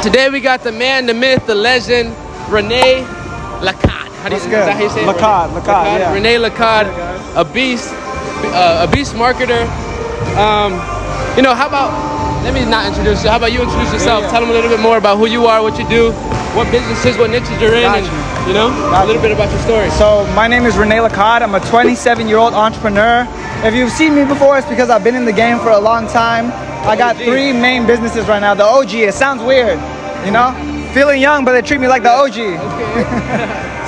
Today we got the man, the myth, the legend, Rene Lacad. Is that how you say it? Lacad, yeah. Rene Lacad, a beast marketer. You know, how about, let me not introduce you. How about you introduce yourself? Tell them a little bit more about who you are, what you do, what businesses, what niches you're in, and you know, a little bit about your story. So my name is Rene Lacad. I'm a 27-year-old entrepreneur. If you've seen me before, it's because I've been in the game for a long time. I got 3 main businesses right now. The OG, it sounds weird, you know? Feeling young, but they treat me like the OG. Okay.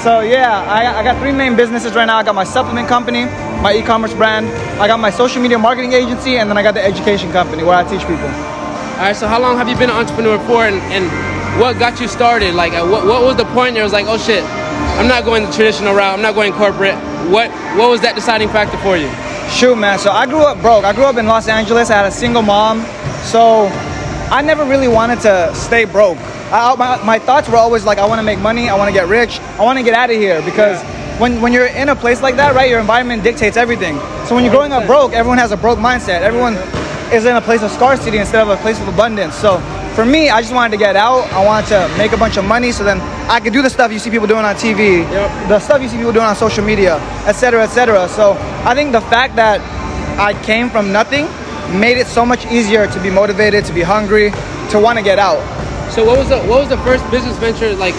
So yeah, I got 3 main businesses right now. I got my supplement company, my e-commerce brand, I got my social media marketing agency, and then I got the education company where I teach people. All right, so how long have you been an entrepreneur for, and what got you started? Like, what was the point there was like, oh shit, I'm not going the traditional route, I'm not going corporate. What was that deciding factor for you? Shoot, man, so I grew up broke. I grew up in Los Angeles. I had a single mom, so I never really wanted to stay broke. My thoughts were always like, I want to make money, I want to get rich, I want to get out of here, because when you're in a place like that, right, your environment dictates everything. So when you're growing up broke, everyone has a broke mindset. Everyone is in a place of scarcity instead of a place of abundance. So for me, I just wanted to get out. I wanted to make a bunch of money so then I could do the stuff you see people doing on TV, the stuff you see people doing on social media, etc., etc. So I think the fact that I came from nothing made it so much easier to be motivated, to be hungry, to want to get out. So what was the first business venture? Like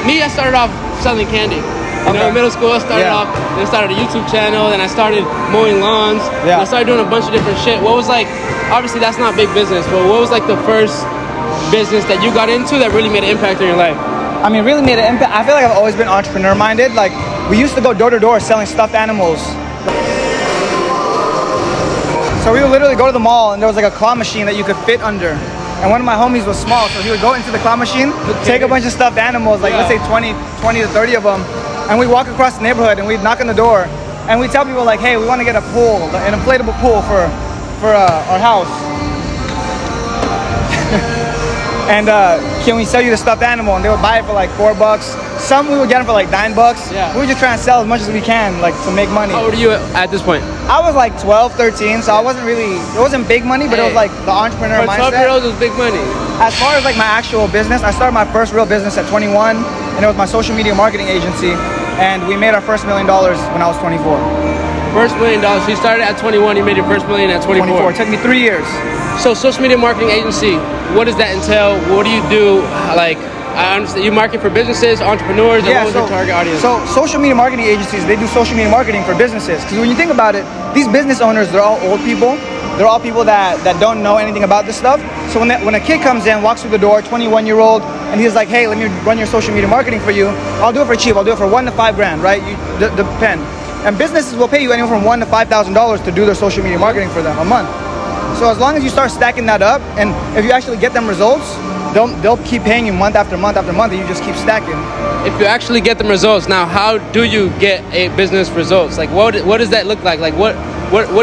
me, I started off selling candy. You know, in middle school, I started off, then I started a YouTube channel, then I started mowing lawns, and I started doing a bunch of different shit. What was like, obviously that's not big business, but what was like the first business that you got into that really made an impact in your life? I mean, really made an impact. I feel like I've always been entrepreneur minded. Like, we used to go door to door selling stuffed animals. So we would literally go to the mall and there was like a claw machine that you could fit under. And one of my homies was small, so he would go into the claw machine, take a bunch of stuffed animals, like let's say 20 to 30 of them, and we'd walk across the neighborhood and we'd knock on the door and we'd tell people like, hey, we want to get a pool, an inflatable pool for our house. And can we sell you the stuffed animal? And they would buy it for like $4. Some we would get them for like $9. Yeah. We were just trying to sell as much as we can, like to make money. How old are you at this point? I was like 12, 13, so I wasn't really, it wasn't big money, but it was like the entrepreneur mindset. For 12-year-olds, it was big money. As far as like my actual business, I started my first real business at 21, and it was my social media marketing agency, and we made our first $1 million when I was 24. First $1 million, so you started at 21, you made your first $1 million at 24. It took me 3 years. So social media marketing agency, what does that entail? What do you do? Like, I understand you market for businesses, entrepreneurs, and what was your target audience? So social media marketing agencies, they do social media marketing for businesses. Because when you think about it, these business owners, they're all old people. They're all people that don't know anything about this stuff. So when a kid comes in, walks through the door, 21-year-old, and he's like, hey, let me run your social media marketing for you. I'll do it for cheap. I'll do it for $1 to $5 grand, right? Depend. And businesses will pay you anywhere from $1 to $5,000 to do their social media marketing for them a month. So as long as you start stacking that up, and if you actually get them results, they'll keep paying you month after month after month, and you just keep stacking. If you actually get them results, now how do you get a business results? Like what does that look like? Like what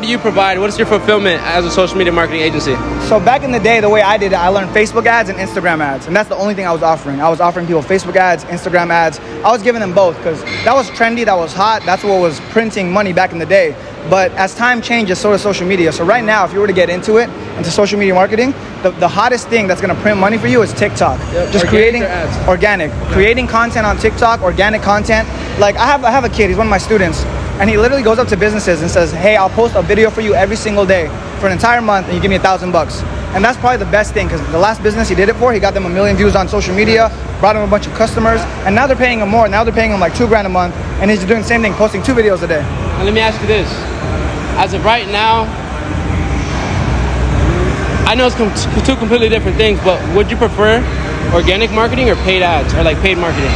do you provide? What is your fulfillment as a social media marketing agency? So back in the day, the way I did it, I learned Facebook ads and Instagram ads, and that's the only thing I was offering. I was offering people Facebook ads, Instagram ads. I was giving them both because that was trendy, that was hot, that's what was printing money back in the day. But as time changes, so does social media. So right now, if you were to get into social media marketing, the hottest thing that's gonna print money for you is TikTok. Yep. Just creating organic, creating content on TikTok, organic content. Like I have a kid, he's one of my students, and he literally goes up to businesses and says, hey, I'll post a video for you every single day for an entire month, and you give me $1,000. And that's probably the best thing, because the last business he did it for, he got them 1 million views on social media, brought him a bunch of customers, and now they're paying him more. Now they're paying him like $2 grand a month, and he's doing the same thing, posting 2 videos a day. And let me ask you this. As of right now, I know it's 2 completely different things, but would you prefer organic marketing or paid ads, or like paid marketing?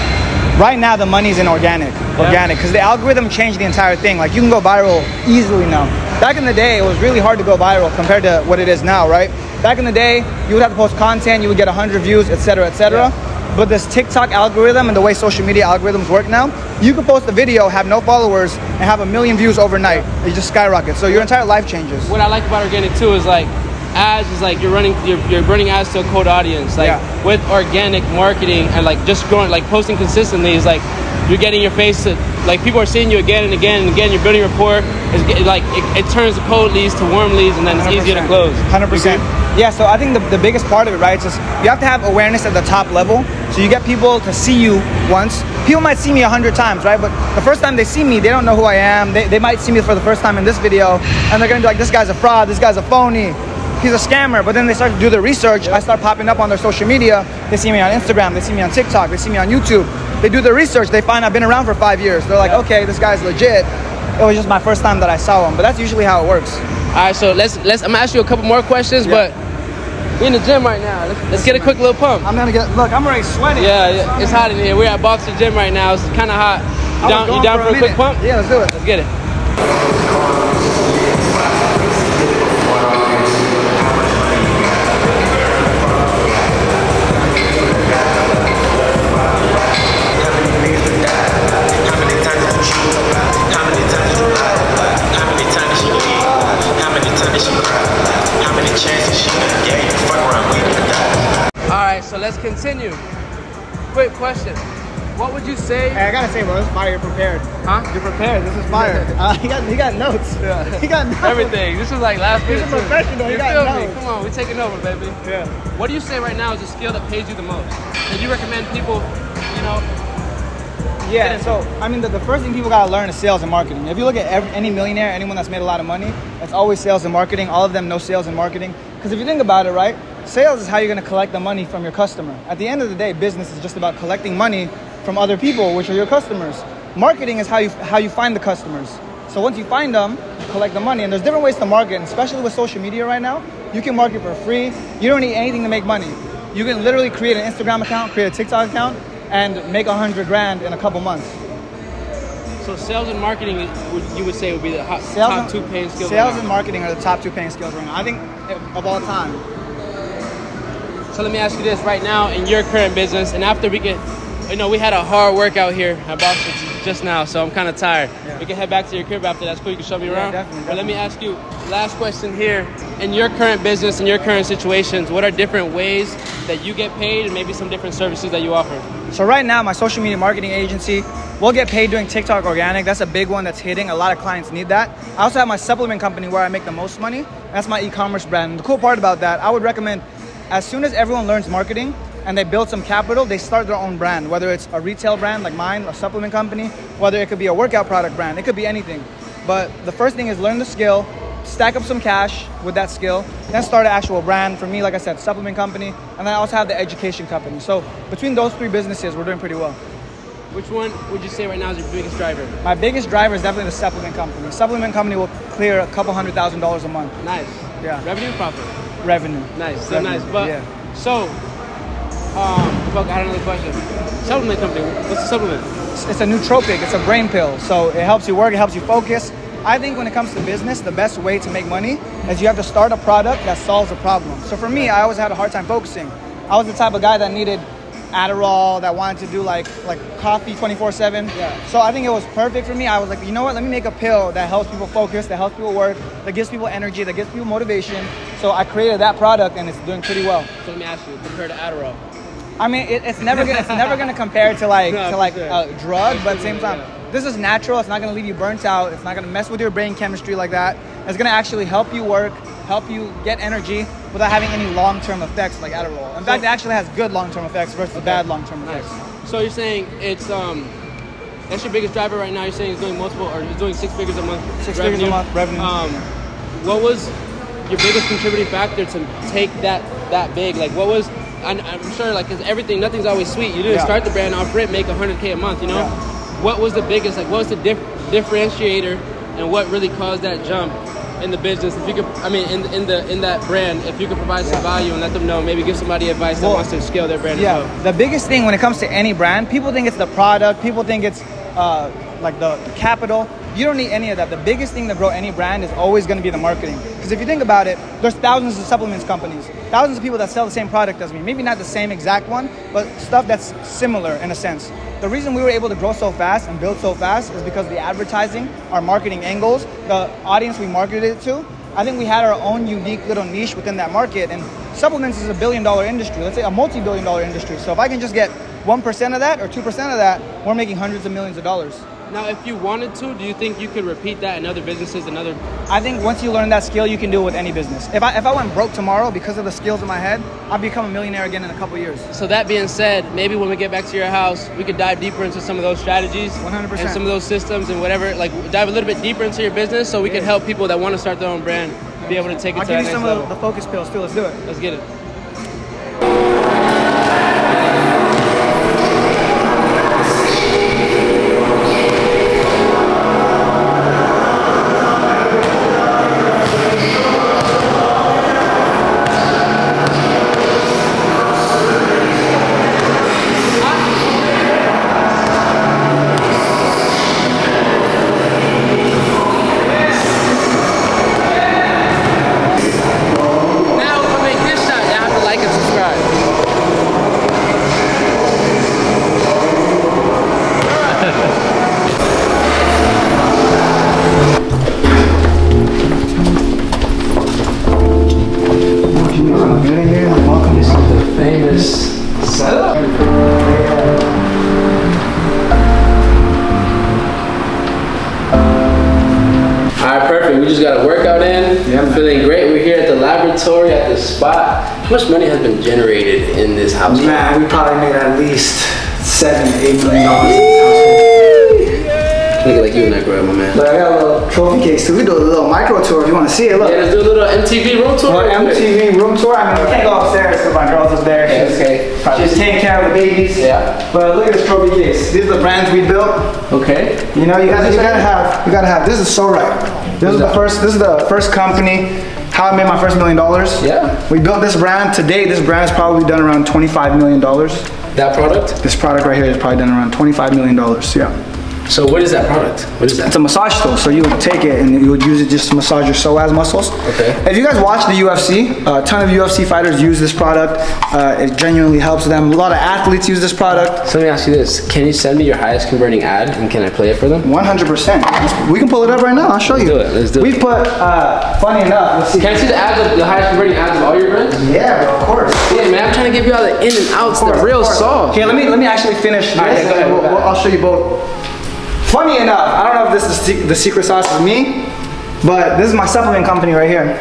Right now, the money's in organic, because the algorithm changed the entire thing. Like you can go viral easily now. Back in the day, it was really hard to go viral compared to what it is now, right? Back in the day, you would have to post content, you would get 100 views, etc., etc. But this TikTok algorithm and the way social media algorithms work now, you can post a video, have no followers, and have 1 million views overnight. It just skyrockets. So your entire life changes. What I like about organic too is like ads is like you're running ads to a cold audience. Like with organic marketing and like just growing, like posting consistently is like you're getting your face to, like people are seeing you again and again and again. You're building rapport. It's like it turns the cold leads to warm leads, and then it's 100%. easier to close. 100%. Yeah, so I think the biggest part of it, right, is just you have to have awareness at the top level. So you get people to see you once. People might see me 100 times, right? But the first time they see me, they don't know who I am. They might see me for the first time in this video, and they're gonna be like, this guy's a fraud, this guy's a phony, he's a scammer. But then they start to do their research. I start popping up on their social media. They see me on Instagram, they see me on TikTok, they see me on YouTube. They do their research, they find I've been around for 5 years. They're like, okay, this guy's legit. It was just my first time that I saw him. But that's usually how it works. All right, so let's I'm gonna ask you a couple more questions, but we're in the gym right now. Let's get a quick little pump. I'm gonna look, I'm already sweating. Yeah, it's hot in here. We're at Boxer Gym right now. It's kind of hot. You down for a quick pump? Yeah, let's do it. Let's get it. So let's continue. Quick question. What would you say? Hey, I gotta say, bro, this is fire. You're prepared. Huh? You're prepared. This is fire. He got notes. Yeah. He got notes. Everything. This was like last minute. He's a professional. He got notes. Come on, we're taking over, baby. Yeah. What do you say right now is a skill that pays you the most? And you recommend people, you know? Yeah, so, I mean, the first thing people gotta learn is sales and marketing. If you look at any millionaire, anyone that's made a lot of money, it's always sales and marketing. All of them know sales and marketing. Because if you think about it, right, sales is how you're gonna collect the money from your customer. At the end of the day, business is just about collecting money from other people, which are your customers. Marketing is how you find the customers. So once you find them, you collect the money. And there's different ways to market, and especially with social media right now. You can market for free. You don't need anything to make money. You can literally create an Instagram account, create a TikTok account, and make 100 grand in a couple months. So sales and marketing, you would say would be the top two paying skills. Sales and marketing are the top two paying skills right now, I think, of all time. So let me ask you this right now in your current business, and after we get, you know, we had a hard workout here at Boxer just now, so I'm kind of tired. Yeah. We can head back to your crib after. That's cool. You can show me around. Definitely. But let me ask you, last question here. In your current business, in your current situations, what are different ways that you get paid, and maybe some different services that you offer? So right now, my social media marketing agency, we'll get paid doing TikTok organic. That's a big one that's hitting. A lot of clients need that. I also have my supplement company where I make the most money. That's my e-commerce brand. And the cool part about that, I would recommend, as soon as everyone learns marketing and they build some capital, they start their own brand, whether it's a retail brand like mine, a supplement company, whether it could be a workout product brand, it could be anything. But the first thing is learn the skill, stack up some cash with that skill, then start an actual brand. For me, like I said, supplement company, and then I also have the education company. So between those three businesses, we're doing pretty well. Which one would you say right now is your biggest driver? My biggest driver is definitely the supplement company. Supplement company will clear a couple $100,000 a month. Nice. Yeah. Revenue, profit? Revenue. Nice. So Revenue. nice. But yeah. So, fuck, I had another question. Supplement company. What's the supplement? It's a nootropic. It's a brain pill. So it helps you work. It helps you focus. I think when it comes to business, the best way to make money is you have to start a product that solves a problem. So for me, I always had a hard time focusing. I was the type of guy that needed Adderall, that wanted to do like coffee 24/7. Yeah. So I think it was perfect for me. I was like, you know what? Let me make a pill that helps people focus, that helps people work, that gives people energy, that gives people motivation. So I created that product, and it's doing pretty well. So let me ask you, compared to Adderall. I mean, it's never gonna compare to a drug, but at the same time, this is natural. It's not gonna leave you burnt out. It's not gonna mess with your brain chemistry like that. It's gonna actually help you work, help you get energy without having any long-term effects like Adderall. In fact, it actually has good long-term effects versus bad long-term effects. So you're saying it's that's your biggest driver right now. You're saying it's doing multiple, or it's doing 6 figures a month. Six figures a month revenue. What was your biggest contributing factor to take that big? Like, what was? I'm sure, like, because nothing's always sweet. You didn't start the brand off rip, make $100K a month. You know, what was the biggest? Like, what was the differentiator, and what really caused that jump in the business? If you could, I mean, in that brand, if you could provide some value and let them know, maybe give somebody advice that wants to scale their brand as well. The biggest thing when it comes to any brand, people think it's the product, people think it's like the capital. You don't need any of that. The biggest thing to grow any brand is always going to be the marketing. Because if you think about it, there's thousands of supplements companies, thousands of people that sell the same product as me. Maybe not the same exact one, but stuff that's similar in a sense. The reason we were able to grow so fast and build so fast is because of the advertising, our marketing angles, the audience we marketed it to. I think we had our own unique little niche within that market. And supplements is a billion-dollar industry. Let's say a multi-billion-dollar industry. So if I can just get 1% of that or 2% of that, we're making hundreds of millions of dollars. Now, if you wanted to, do you think you could repeat that in other businesses, I think once you learn that skill, you can do it with any business. If I went broke tomorrow because of the skills in my head, I'd become a millionaire again in a couple years. So that being said, maybe when we get back to your house, we could dive deeper into some of those strategies 100%. and some of those systems and whatever, like dive a little bit deeper into your business so we can help people that want to start their own brand be able to take it to that next level. I'll give you some of the focus pills too. Let's do it. Let's get it. We just got a workout in. Yeah, I'm feeling great. We're here at the laboratory at the spot. How much money has been generated in this house? Man, we probably made at least $7 to $8 million in this household. Nigga like you and that girl, my man. But I got a little trophy case too. We do a little micro tour if you want to see it. Look. Yeah, let's do a little MTV room tour. MTV room tour. I mean, we can't go upstairs because my girl's up there. She's taking care of the babies. Yeah. But look at this trophy case. These are the brands we built. Okay. You know, you gotta have. This is so right. This is the first company. How I made my first $1 million. Yeah. We built this brand. Today, this brand has probably done around $25 million. That product? This product right here is probably done around $25 million. Yeah. So what is that product? What is that? It's a massage tool. So you would take it and you would use it just to massage your psoas muscles. Okay. If you guys watch the UFC, a ton of UFC fighters use this product. It genuinely helps them. A lot of athletes use this product. So let me ask you this. Can you send me your highest converting ad and can I play it for them? 100%. We can pull it up right now. I'll show you. Let's do it. We put, funny enough, let's see. Can I see the ads of the highest converting ads of all your brands? Yeah, bro, of course. Yeah, man, I'm trying to give you all the in and outs, the real sauce. Okay, let me actually finish this. Right, go ahead. I'll show you both. Funny enough, I don't know if this is the secret sauce is me, but this is my supplement company right here.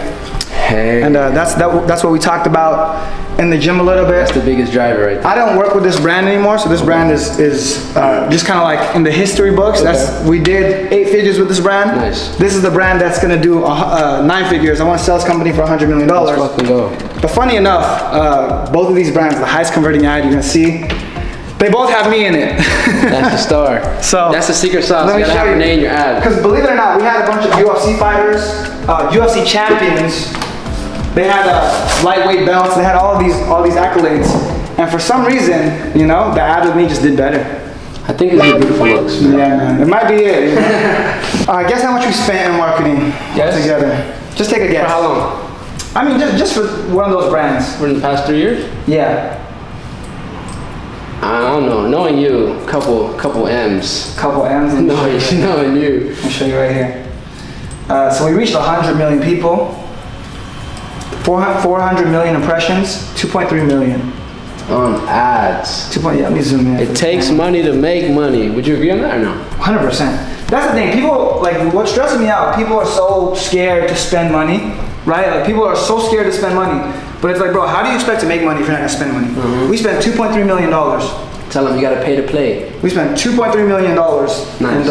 Hey. And that's what we talked about in the gym a little bit. That's the biggest driver right there. I don't work with this brand anymore, so this brand is just kind of like in the history books. Okay. We did 8 figures with this brand. Nice. This is the brand that's gonna do 9 figures. I want to sell this company for $100 million. Let's fucking go. But funny enough, both of these brands, the highest converting ad you're gonna see, they both have me in it. That's the star. So that's the secret sauce. You gotta have Rene in your ad. Because believe it or not, we had a bunch of UFC fighters, UFC champions. They had lightweight belts. They had all these accolades. And for some reason, you know, the ad with me just did better. I think it's your beautiful looks. Yeah, man. It might be it. You know? Guess how much we spent in marketing together? Just take a guess. For how long? I mean, just for one of those brands. For the past 3 years? Yeah. I don't know. Knowing you, couple M's. Couple M's? Knowing you. I'll show you right here. So we reached 100 million people. 400 million impressions. 2.3 million. On ads. Let me zoom in. It takes money to make money. Would you agree on that or no? 100%. That's the thing. People, like, what stresses me out, people are so scared to spend money, right? Like, people are so scared to spend money. But it's like, bro, how do you expect to make money if you're not gonna spend money? Mm-hmm. We spent $2.3 million. Tell them you gotta pay to play. We spent $2.3 million. Nice. And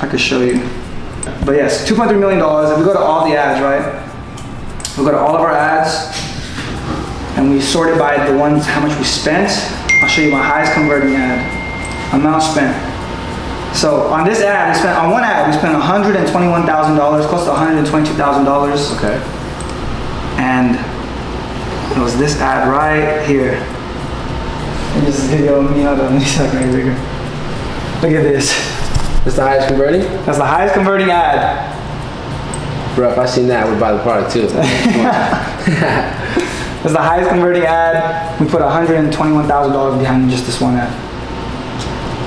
I could show you. But yes, $2.3 million. If we go to all the ads, right? We go to all of our ads and we sort it by the ones, how much we spent. I'll show you my highest converting ad. Amount spent. So on this ad, on one ad, we spent $121,000, close to $122,000. Okay. And it was this ad right here. And this video of me out of me second bigger. Look at this. That's the highest converting? That's the highest converting ad. Bro, if I seen that, I would buy the product too. That's the highest converting ad. We put $121,000 behind just this one ad.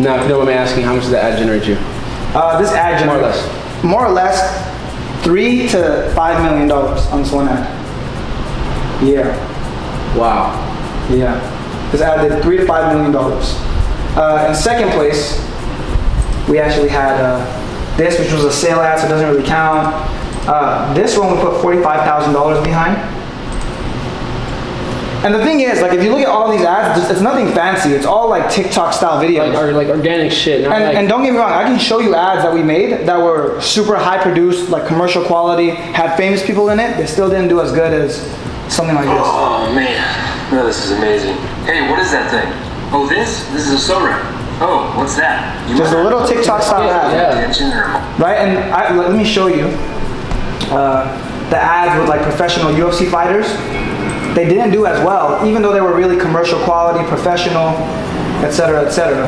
Now, if you don't mind me asking, how much does the ad generate you? This ad generates more or less $3 to $5 million on this one ad. Yeah. Wow. Yeah. This ad did $3 to $5 million. In second place, We actually had this, which was a sale ad, so it doesn't really count. This one we put $45,000 behind. And the thing is, like, if you look at all these ads, it's nothing fancy. It's all like TikTok style videos. Like organic shit. And don't get me wrong, I can show you ads that we made that were super high produced, like commercial quality, had famous people in it. They still didn't do as good as something like this. Oh man, no, this is amazing. Hey, what is that thing? Oh, this is a soda. Oh, what's that? Just a little TikTok style ad. Yeah. Right, and let me show you the ads with like professional UFC fighters. They didn't do as well, even though they were really commercial quality, professional, etc., etc.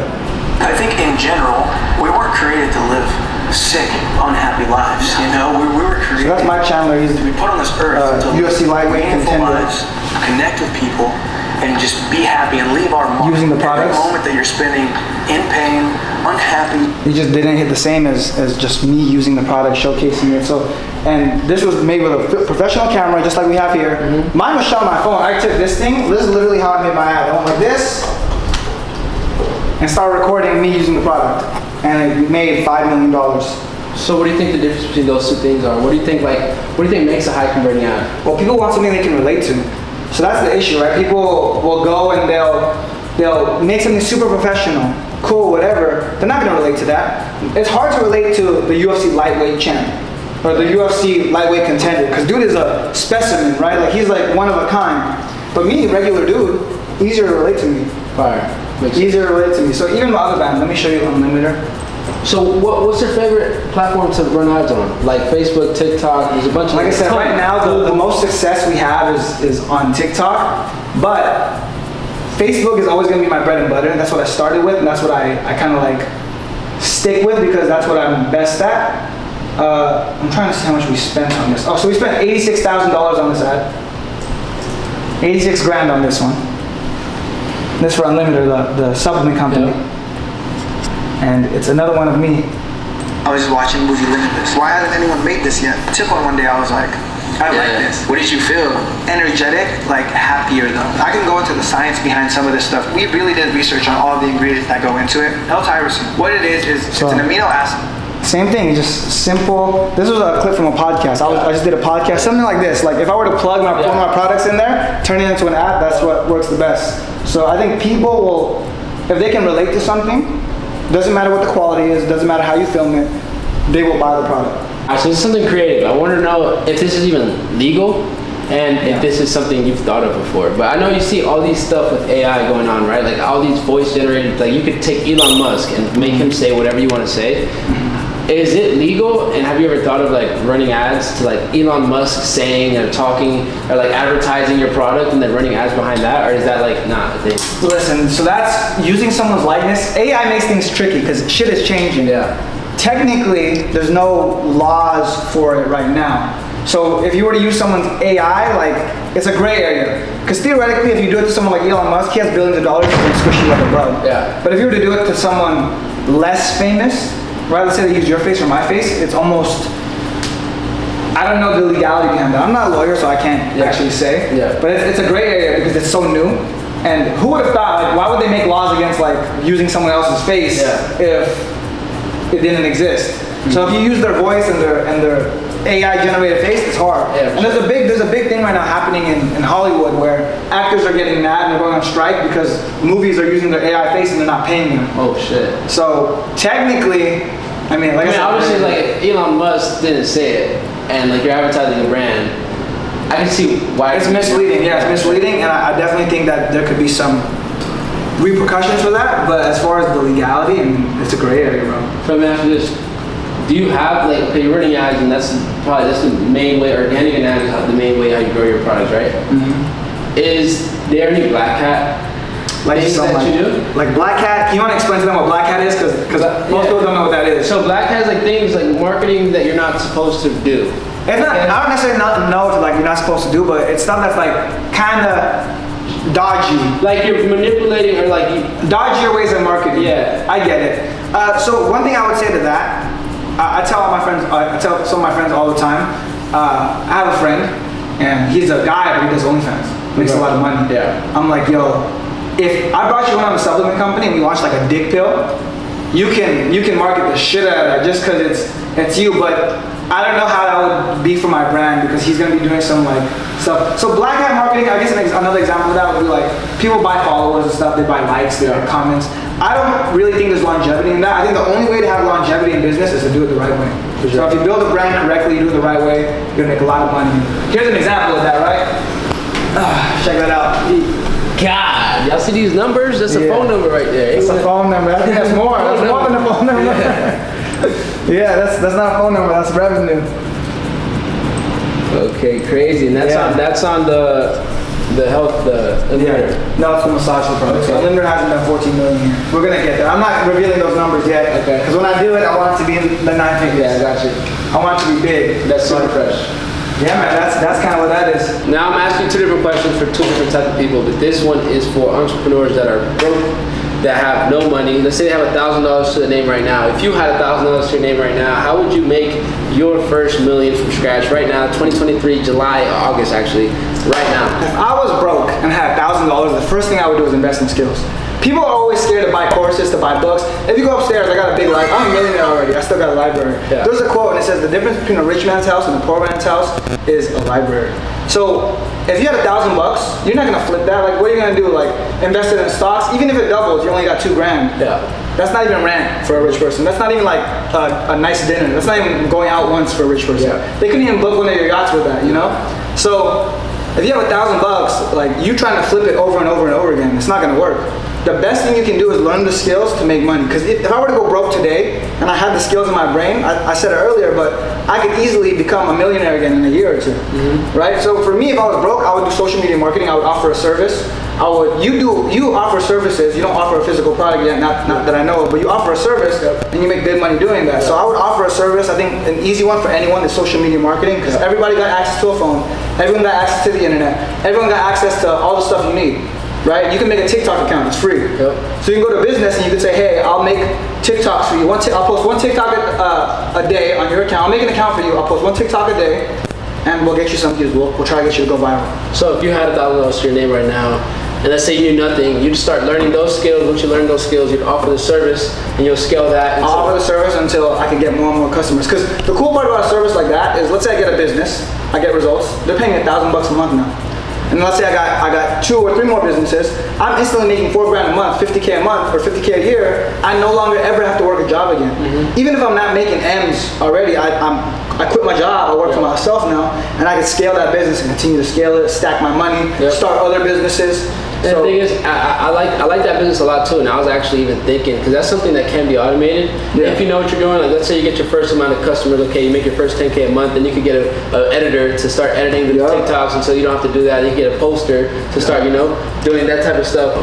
I think in general, we weren't created to live sick, unhappy lives. You know, we were created. So that's Mike Chandler. He's to be put on this earth to UFC lightweight contender. Lives, connect with people, and just be happy and leave our mark. Using the products. Every moment that you're spending in pain, unhappy. It just didn't hit the same as just me using the product, showcasing it. So, and this was made with a professional camera, just like we have here. Mine was shot on my phone. I took this thing. This is literally how I made my ad. I went like this and started recording me using the product, and it made $5 million. So what do you think the difference between those two things are? What do you think makes a high converting ad? Well, people want something they can relate to. So that's the issue, right? People will go and they'll make something super professional, cool, whatever. They're not gonna relate to that. It's hard to relate to the UFC lightweight champ or the UFC lightweight contender, because dude is a specimen, right? Like he's like one of a kind. But me, regular dude, easier to relate to me. Fire. Easier to relate to me. So even my other band, let me show you Unlimited. So what's your favorite platform to run ads on? Like Facebook, TikTok, there's a bunch of... Like I said, right now the most success we have is on TikTok, but Facebook is always gonna be my bread and butter. That's what I started with, and that's what I kind of like stick with, because that's what I'm best at. I'm trying to see how much we spent on this. Oh, so we spent $86,000 on this ad. 86 grand on this one. This for Unlimited, the supplement company. Yeah. And it's another one of me. I was just watching the movie Limitless. Why hasn't anyone made this yet? Tip one day I was like, I like this. What did you feel? Energetic, like happier though. I can go into the science behind some of this stuff. We really did research on all of the ingredients that go into it. L-tyrosine. What it is it's an amino acid. Same thing, just simple. This was a clip from a podcast. I just did a podcast, something like this. Like if I were to plug one of my products in there, turn it into an ad, that's what works the best. So I think people will, if they can relate to something, doesn't matter what the quality is, doesn't matter how you film it, they will buy the product. So this is something creative. I want to know if this is even legal and if this is something you've thought of before. But I know you see all these stuff with AI going on, right? Like all these voice generated, like you could take Elon Musk and make him say whatever you want to say. Is it legal, and have you ever thought of like running ads to like Elon Musk saying or talking or like advertising your product and then running ads behind that, or is that like not a thing? Listen, so that's using someone's likeness. AI makes things tricky because shit is changing. Yeah. Technically, there's no laws for it right now. So if you were to use someone's AI, like it's a gray area. Because theoretically, if you do it to someone like Elon Musk, he has billions of dollars, he's gonna squish you like a bug. Yeah. But if you were to do it to someone less famous, right, let's say they use your face or my face, it's almost, I don't know the legality behind that. I'm not a lawyer, so I can't actually say. Yeah. But it's a gray area because it's so new. And who would have thought, like, why would they make laws against like using someone else's face if it didn't exist? So if you use their voice and their AI generated face, it's hard. Yeah, and there's a big thing right now happening in Hollywood where actors are getting mad and they're going on strike because movies are using their AI face and they're not paying them. Oh shit. So technically, I mean, I said, obviously, like if Elon Musk didn't say it, and like you're advertising a brand, I can see why it's misleading. Yeah, it's misleading, and I definitely think that there could be some repercussions for that. But as far as the legality, I mean, it's a gray area, bro. So let me ask you this: do you have like, okay, you're running ads, and that's the main way. Organic ads is the main way how you grow your products, right? Mm-hmm. Is there any black hat? Like that you do? Like black hat. You want to explain to them what black hat is? Because most people don't know what that is. So black hat is like things like marketing that you're not supposed to do. It's not. I don't necessarily know like you're not supposed to do, but it's stuff that's like kind of dodgy. Like you're manipulating or like dodgier ways of marketing. Yeah, I get it. So one thing I would say to that, I tell all my friends. I tell some of my friends all the time. I have a friend, and he's a guy, but he does OnlyFans. Makes a lot of money. Yeah. I'm like, yo, if I brought you on a supplement company and we launched like a dick pill, you can market the shit out of that just because it's you. But I don't know how that would be for my brand because he's gonna be doing some like stuff. So black hat marketing, I guess another example of that would be like people buy followers and stuff. They buy likes, they buy comments. I don't really think there's longevity in that. I think the only way to have longevity in business is to do it the right way. Sure. So if you build a brand correctly, you do it the right way, you're gonna make a lot of money. Here's an example of that, right? Check that out. God, y'all see these numbers? That's a phone number right there. That's a phone number. I think that's more. That's more than a phone number. Yeah, that's not a phone number. That's revenue. Okay, crazy. And that's on the health, Unveil. No, it's the massage product. So Unveil hasn't done 14 million here. We're gonna get there. I'm not revealing those numbers yet. Okay. Because when I do it, I want it to be in the 9 figures. Yeah, I got you. I want it to be big. That's super fresh. Yeah, man, that's kind of what that is. Now I'm asking 2 different questions for 2 different types of people, but this one is for entrepreneurs that are broke, that have no money. Let's say they have $1,000 to their name right now. If you had $1,000 to your name right now, how would you make your first million from scratch right now, 2023, July, August actually, right now? If I was broke and had $1,000, the first thing I would do is invest in skills. People are always scared to buy courses, to buy books. If you go upstairs, I got a big library. I'm a millionaire already. I still got a library. Yeah. There's a quote and it says the difference between a rich man's house and a poor man's house is a library. So if you had $1,000, you're not gonna flip that. Like, what are you gonna do? Like, invest it in stocks? Even if it doubles, you only got $2 grand. Yeah. That's not even rent for a rich person. That's not even like a nice dinner. That's not even going out once for a rich person. Yeah. They couldn't even book one of your yachts with that, you know? So if you have $1,000, like, you trying to flip it over and over and over again, it's not gonna work. The best thing you can do is learn the skills to make money. Because if I were to go broke today and I had the skills in my brain, I said it earlier, but I could easily become a millionaire again in a year or two, right? So for me, if I was broke, I would do social media marketing. I would offer a service. You offer services. You don't offer a physical product yet, not that I know of, but you offer a service and you make good money doing that. So I would offer a service. I think an easy one for anyone is social media marketing because everybody got access to a phone. Everyone got access to the internet. Everyone got access to all the stuff you need. Right? You can make a TikTok account, it's free. Yep. So you can go to business and you can say, hey, I'll make TikToks for you. I'll post 1 TikTok a day on your account. I'll make an account for you. I'll post 1 TikTok a day and we'll get you some views. We'll try to get you to go viral. So if you had $1,000 to your name right now, and let's say you knew nothing, you'd start learning those skills. Once you learn those skills, you'd offer the service and you'll scale that. I'll offer the service until I can get more and more customers. Because the cool part about a service like that is, let's say I get a business, I get results. They're paying me $1,000 a month now. And let's say I got 2 or 3 more businesses, I'm instantly making $4 grand a month, 50K a month, or 50K a year. I no longer ever have to work a job again. Even if I'm not making M's already, I quit my job, I work for myself now, and I can scale that business and continue to scale it, stack my money, start other businesses. And the thing is, I like that business a lot too, and I was actually even thinking, because that's something that can be automated. If you know what you're doing, like let's say you get your first amount of customers, okay, you make your first 10K a month, then you could get an editor to start editing the TikToks, and so you don't have to do that. You get a poster to start, doing that type of stuff,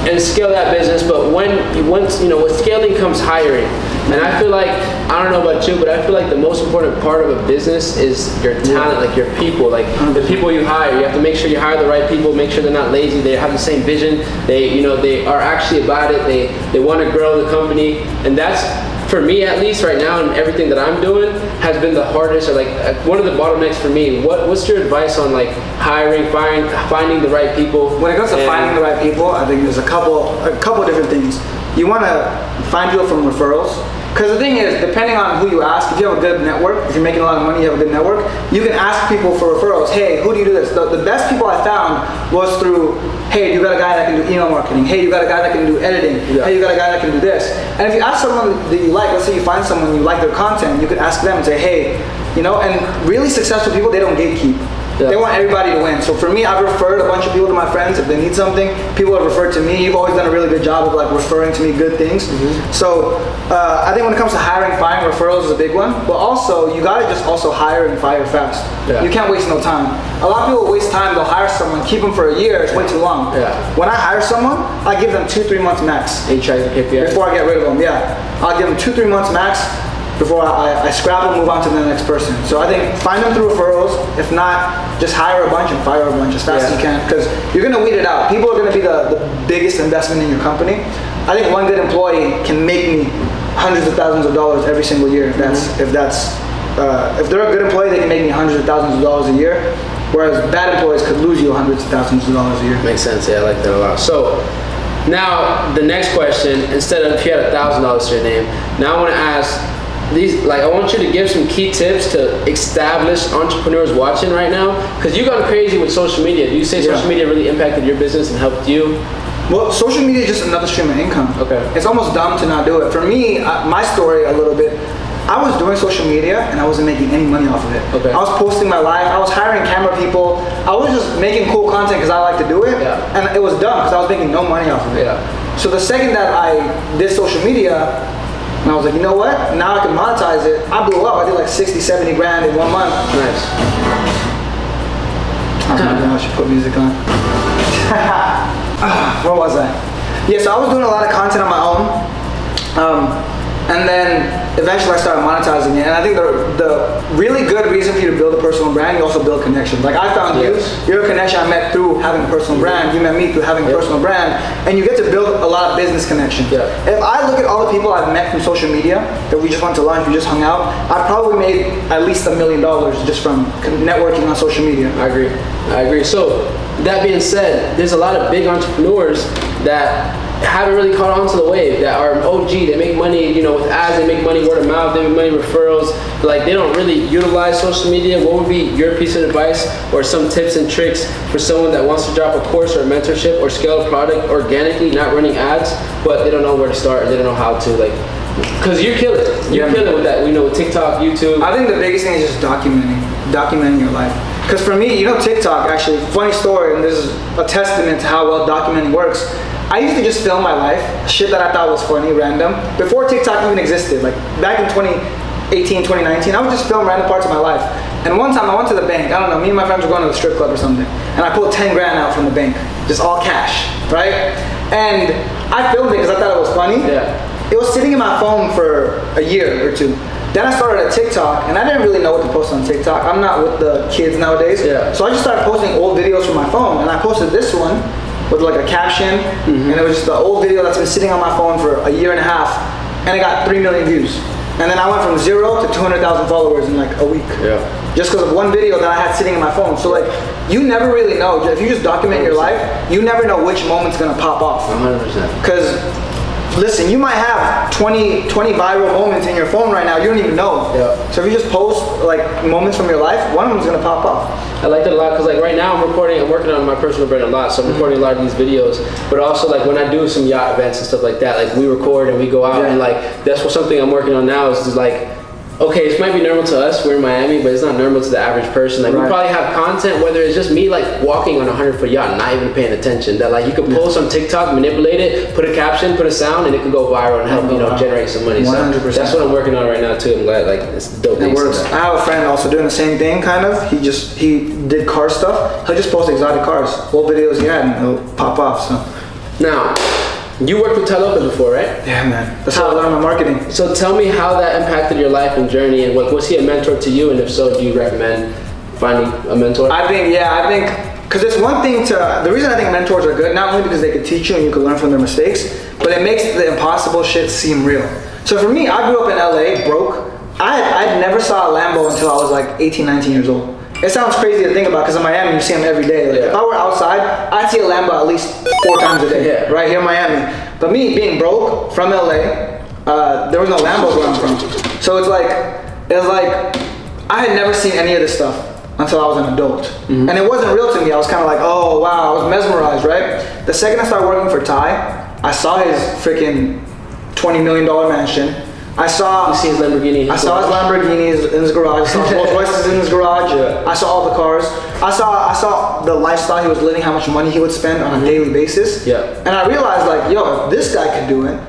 and scale that business. But once with scaling comes hiring. And I feel like, I don't know about you, but I feel like the most important part of a business is your talent, like your people, like the people you hire. You have to make sure you hire the right people, make sure they're not lazy, they have the same vision, they are actually about it, they want to grow the company. And that's, for me at least right now, and everything that I'm doing has been the hardest, or like one of the bottlenecks for me. What's your advice on like hiring, finding the right people? When it comes to finding the right people, I think there's a couple different things. You want to find people from referrals. Because the thing is, depending on who you ask, if you have a good network, if you're making a lot of money, you have a good network, you can ask people for referrals. Hey, who do you do this? The best people I found was through, hey, you got a guy that can do email marketing. Hey, you got a guy that can do editing. Hey, you got a guy that can do this. And if you ask someone that you like, let's say you find someone, you like their content, you could ask them and say, hey, and really successful people, they don't gatekeep. They want everybody to win. So for me, I've referred a bunch of people to my friends. If they need something, people have referred to me. You've always done a really good job of like referring to me good things. So I think when it comes to hiring, firing referrals is a big one. But also, you gotta just also hire and fire fast. You can't waste no time. A lot of people waste time. They'll hire someone, keep them for a year. It's way too long. When I hire someone, I give them 2-3 months max before I get rid of them. I'll give them 2-3 months max before I scrap and move on to the next person. So I think find them through referrals. If not, just hire a bunch and fire a bunch as fast as you can, because you're gonna weed it out. People are gonna be the biggest investment in your company. I think one good employee can make me hundreds of thousands of dollars every single year. If they're a good employee, they can make me hundreds of thousands of dollars a year. Whereas bad employees could lose you hundreds of thousands of dollars a year. Makes sense. Yeah, I like that a lot. So Now, the next question, instead of if you had $1,000 to your name, now I want to ask these, like, I want you to give some key tips to established entrepreneurs watching right now, because you've gone crazy with social media. Do you say social media really impacted your business and helped you? Well, social media is just another stream of income. Okay. It's almost dumb to not do it. For me, my story a little bit, I was doing social media and I wasn't making any money off of it. Okay. I was posting my life, I was hiring camera people, I was just making cool content because I like to do it, and it was dumb because I was making no money off of it. So the second that I did social media, and I was like, you know what, now I can monetize it, I blew up. I did like 60, 70 grand in 1 month. Nice. I should put music on. Where was I? Yeah, so I was doing a lot of content on my own. And then eventually I started monetizing it. And I think the really good reason for you to build a personal brand, you also build connections. Like I found you, you're a connection I met through having a personal brand. You met me through having a personal brand. And you get to build a lot of business connections. If I look at all the people I've met from social media, that we just went to lunch, we just hung out, I probably made at least $1 million just from networking on social media. I agree. So that being said, there's a lot of big entrepreneurs that haven't really caught on to the wave, that are OG, they make money, you know, with ads, they make money word of mouth, they make money referrals, but like they don't really utilize social media. What would be your piece of advice or some tips and tricks for someone that wants to drop a course or a mentorship or scale a product organically, not running ads, but they don't know where to start and they don't know how to, like, because you kill it. You kill it with that, you know, with TikTok, YouTube. I think the biggest thing is just documenting your life. Because for me, you know, TikTok, actually, funny story, and this is a testament to how well documenting works. I used to just film my life, shit that I thought was funny, random, before TikTok even existed. Like back in 2018, 2019, I would just film random parts of my life. And one time I went to the bank, I don't know, me and my friends were going to the strip club or something, and I pulled 10 grand out from the bank, just all cash, right? And I filmed it because I thought it was funny. It was sitting in my phone for a year or two. Then I started a TikTok, and I didn't really know what to post on TikTok. I'm not with the kids nowadays. So I just started posting old videos from my phone, and I posted this one with like a caption, and it was just the old video that's been sitting on my phone for a year and a half, and it got 3 million views. And then I went from 0 to 200,000 followers in like a week. Just because of one video that I had sitting in my phone. So like, you never really know. If you just document your life, you never know which moment's gonna pop off. 100%. Because listen, you might have 20 viral moments in your phone right now, you don't even know. So if you just post like moments from your life, one of them's gonna pop off. I like that a lot because like right now I'm working on my personal brand a lot, so I'm recording a lot of these videos, but also like when I do some yacht events and stuff like that, like we record and we go out and like that's something I'm working on now is like, okay, it might be normal to us, we're in Miami, but it's not normal to the average person. Like we probably have content, whether it's just me like walking on a 100-foot yacht and not even paying attention, that like you could post on TikTok, manipulate it, put a caption, put a sound, and it could go viral and help, you know, generate some money. 100%. So that's what I'm working on right now too. I'm glad, like it's dope. It works. I have a friend also doing the same thing, kind of. He did car stuff. He'll just post exotic cars, old videos he had, and it'll pop off. So now, you worked with Ty Lopez before, right? Yeah, man. That's how I learned my marketing. So tell me how that impacted your life and journey, and was he a mentor to you? And if so, do you recommend finding a mentor? I think, because it's one thing the reason I think mentors are good, not only because they could teach you and you could learn from their mistakes, but it makes the impossible shit seem real. So for me, I grew up in LA, broke. I never saw a Lambo until I was like 18, 19 years old. It sounds crazy to think about because in Miami you see them every day. Like if I were outside, I'd see a Lambo at least 4 times a day, right here in Miami. But me being broke from LA, there was no Lambos where I'm from. So it's like I had never seen any of this stuff until I was an adult. And it wasn't real to me. I was kind of like, oh wow, I was mesmerized, right? The second I started working for Ty, I saw his freaking $20 million mansion. I saw his Lamborghini. I saw his Lamborghinis in his garage. I saw his Rolls Royces in his garage. I saw all the cars. I saw the lifestyle he was living, how much money he would spend on a daily basis. And I realized, like, yo, if this guy can do it,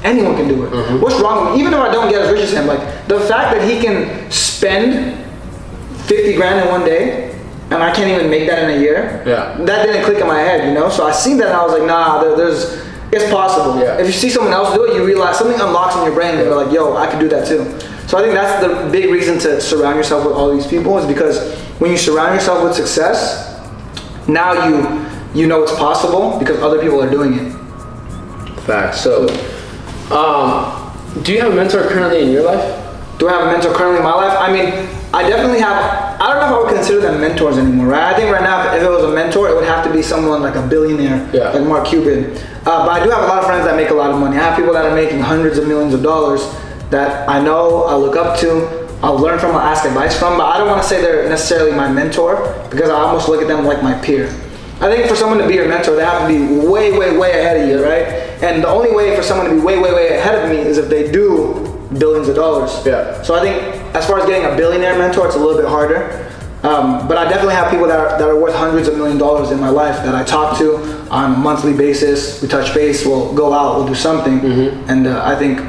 anyone can do it. What's wrong with me? Even if I don't get as rich as him, like the fact that he can spend 50 grand in one day, and I can't even make that in a year. That didn't click in my head, you know. So I seen that and I was like, nah, it's possible. If you see someone else do it, you realize something unlocks in your brain and you're like, yo, I can do that too. So I think that's the big reason to surround yourself with all these people, is because when you surround yourself with success, now you know it's possible because other people are doing it. Facts. So, do you have a mentor currently in your life? Do I have a mentor currently in my life? I mean, I definitely have. I don't know if I would consider them mentors anymore, right? I think right now, if it was a mentor, it would have to be someone like a billionaire, like Mark Cuban. But I do have a lot of friends that make a lot of money. I have people that are making hundreds of millions of dollars that I know, I look up to, I'll learn from, I'll ask advice from, but I don't want to say they're necessarily my mentor because I almost look at them like my peer. I think for someone to be your mentor, they have to be way, way, way ahead of you, right? And the only way for someone to be way, way, way ahead of me is if they do billions of dollars. So I think as far as getting a billionaire mentor, it's a little bit harder. But I definitely have people that are worth hundreds of million dollars in my life that I talk to on a monthly basis. We touch base, we'll go out, we'll do something. And I think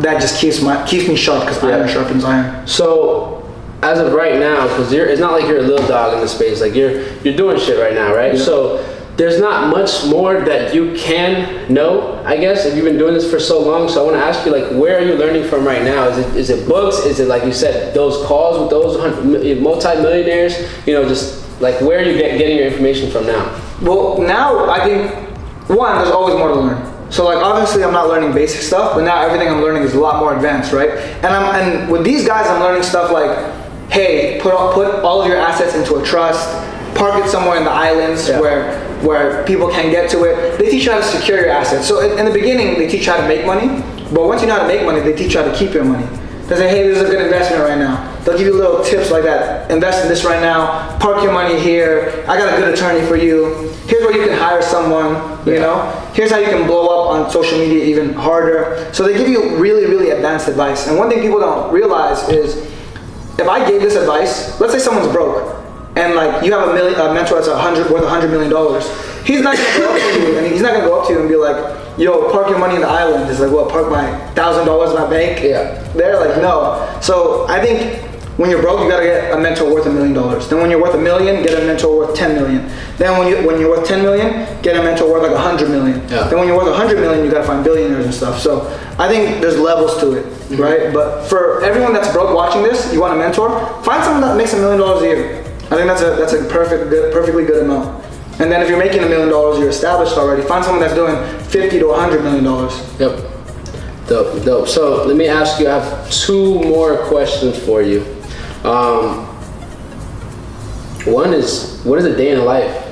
that just keeps me sharp because iron sharpens iron. So as of right now, because it's not like you're a little dog in the space, like you're doing shit right now, right? So there's not much more that you can know, I guess, if you've been doing this for so long. So I want to ask you, like, where are you learning from right now? Is it books? Is it, like you said, those calls with those multi-millionaires? You know, just like where are you getting your information from now? Well, now I think, one, there's always more to learn. So like obviously I'm not learning basic stuff, but now everything I'm learning is a lot more advanced, right? And with these guys I'm learning stuff like, hey, put all of your assets into a trust, park it somewhere in the islands where people can get to it. They teach you how to secure your assets. So in the beginning, they teach you how to make money, but once you know how to make money, they teach you how to keep your money. They say, hey, this is a good investment right now. They'll give you little tips like that. Invest in this right now, park your money here, I got a good attorney for you. Here's where you can hire someone, you know? Here's how you can blow up on social media even harder. So they give you really, really advanced advice. And one thing people don't realize is, if I gave this advice, let's say someone's broke, and like you have a mentor that's worth $100 million, he's not gonna go up to you, and he's not gonna go up to you and be like, yo, park your money in the island. It's like, well, park my $1,000 in my bank. They're like, no. So I think when you're broke, you gotta get a mentor worth $1 million. Then when you're worth $1 million, get a mentor worth 10 million. Then when you're worth 10 million, get a mentor worth like 100 million. Then when you're worth 100 million, you gotta find billionaires and stuff. So I think there's levels to it, right? But for everyone that's broke watching this, you want a mentor, find someone that makes $1 million a year. I think that's a perfectly good amount. And then if you're making $1 million, you're established already. Find someone that's doing $50 to $100 million. Yep. Dope. So let me ask you, I have two more questions for you. One is, what is a day in the life?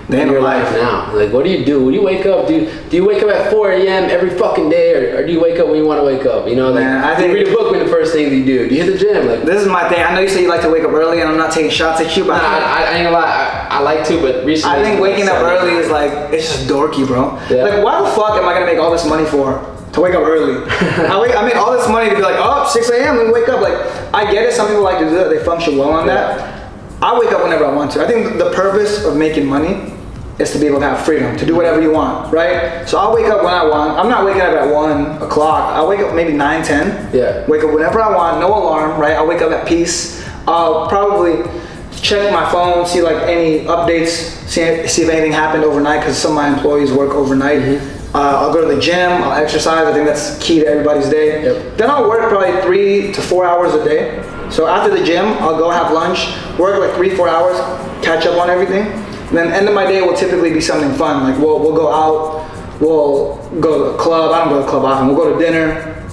Day in your life now. Like, what do you do? When you wake up, do you wake up at 4 a.m. every fucking day, or do you wake up when you want to wake up? You know, like, man, I think you read a book when the first thing you do. Do you hit the gym? Like, this is my thing. I know you say you like to wake up early, and I'm not taking shots at you, but I ain't gonna lie, I like to, but recently I think waking up early is like, it's just dorky, bro. Like, why the fuck am I gonna make all this money for? To wake up early. I make all this money to be like, oh, 6 a.m. and wake up. Like, I get it. Some people like to do that. They function well on that. I wake up whenever I want to. I think the purpose of making money is to be able to have freedom, to do whatever you want, right? So I'll wake up when I want. I'm not waking up at 1 o'clock. I'll wake up maybe 9, 10. Wake up whenever I want, no alarm, right? I'll wake up at peace. I'll probably check my phone, see like any updates, see if anything happened overnight, because some of my employees work overnight. I'll go to the gym, I'll exercise. I think that's key to everybody's day. Then I'll work probably 3 to 4 hours a day. So after the gym, I'll go have lunch, work like 3 to 4 hours, catch up on everything. And then end of my day will typically be something fun. Like we'll go out, we'll go to the club. I don't go to the club often. We'll go to dinner,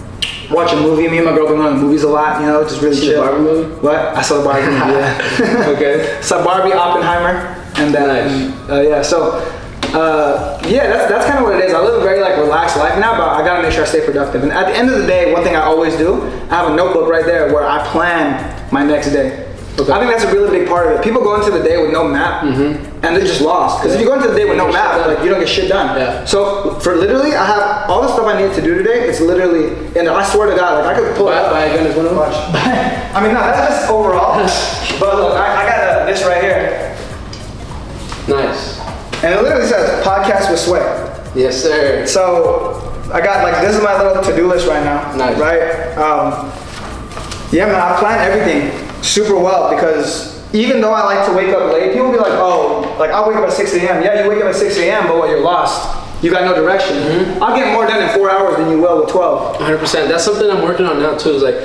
watch a movie. Me and my girlfriend go to movies a lot, you know, just really chill. Barbie movie? What? I saw the Barbie movie, yeah. Okay. Saw Barbie, Oppenheimer, and then, yeah, so, yeah, that's kind of what it is. I live a very like relaxed life now, but I gotta make sure I stay productive. And at the end of the day, one thing I always do, I have a notebook right there where I plan my next day. I think that's a really big part of it. People go into the day with no map, and they're just lost. Because if you go into the day with no map, like you don't get shit done. So for literally, I have all the stuff I need to do today. It's literally, and I swear to God, like I could pull it up. By goodness, one of them. I mean, no, that's just overall. But look, I got this right here. Nice. And it literally says podcast with Sway. Yes, sir. So I got like, this is my little to-do list right now. Nice. Right? Yeah, man, I plan everything super well, because even though I like to wake up late, people be like, oh, like I'll wake up at 6 a.m. Yeah, you wake up at 6 a.m., but what, you're lost. You got no direction. I'll get more done in 4 hours than you will with 12. 100%. That's something I'm working on now too. Is like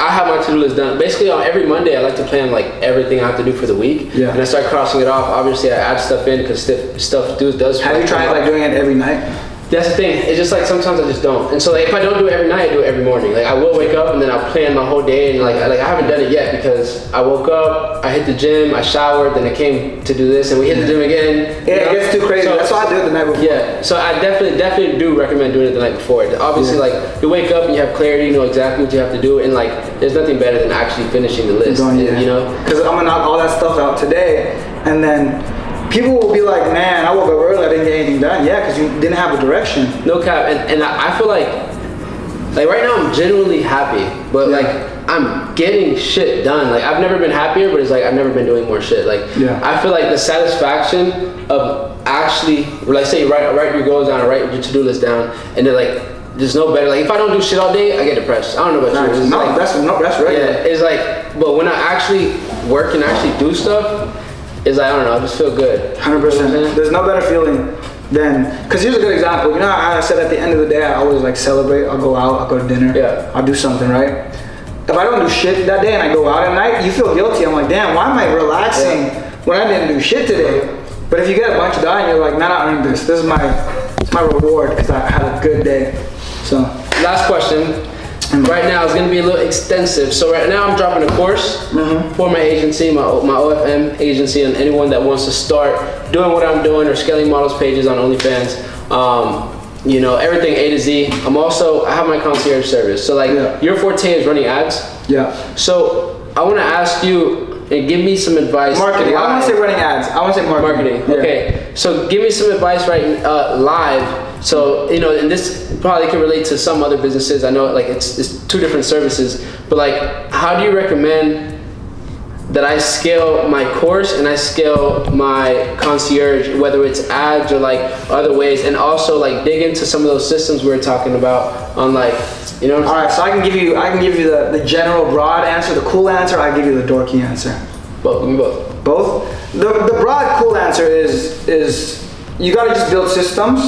I have my to-do list done. Basically, on every Monday, I like to plan like everything I have to do for the week. And I start crossing it off. Obviously, I add stuff in because stuff does. Have you tried like doing it every night? That's the thing. It's just like sometimes I just don't. And so like if I don't do it every night, I do it every morning. Like I will wake up and then I'll plan my whole day, and like I haven't done it yet because I woke up, I hit the gym, I showered, then I came to do this, and we hit the gym again, crazy. That's why I do it the night before. Yeah, so I definitely do recommend doing it the night before. Obviously, like, you wake up and you have clarity, you know exactly what you have to do, and like, there's nothing better than actually finishing the list. You know, because I'm gonna knock all that stuff out today, and then people will be like, man, I woke up early, I didn't get anything done. Yeah, because you didn't have a direction. No cap, and I feel like right now I'm genuinely happy, but like, I'm getting shit done. Like, I've never been happier, but it's like I've never been doing more shit. Like, I feel like the satisfaction of actually, like, say you write your goals down, or write your to-do list down, and then like, there's no better. Like, if I don't do shit all day, I get depressed. I don't know about you. No, that's right. Yeah, it's like, but when I actually work and actually do stuff, it's like, I don't know, I just feel good. 100%. There's no better feeling than, because here's a good example. You know how I said at the end of the day, I always like celebrate. I'll go out, I'll go to dinner. Yeah. I'll do something, right? If I don't do shit that day and I go out at night, you feel guilty. I'm like, damn, why am I relaxing when I didn't do shit today? But if you get a bunch done, you're like, man, I earned this. This is my reward because I had a good day. So, last question. Right now it's gonna be a little extensive. So right now I'm dropping a course for my agency, my OFM agency, and anyone that wants to start doing what I'm doing or scaling models pages on OnlyFans. You know, everything A to Z. I have my concierge service. So like, your forte is running ads. Yeah. So I want to ask you and give me some advice. Marketing. I don't want to say running ads. I want to say marketing. Okay. So give me some advice live. So, you know, and this probably can relate to some other businesses. I know, like, it's two different services, but like, how do you recommend that I scale my course and I scale my concierge, whether it's ads or like other ways, and also like dig into some of those systems we were talking about on, like, you know what I'm saying? All right, so I can give you the general broad answer, the cool answer. I give you the dorky answer. Both. Give me both. Both. The broad cool answer is you gotta just build systems.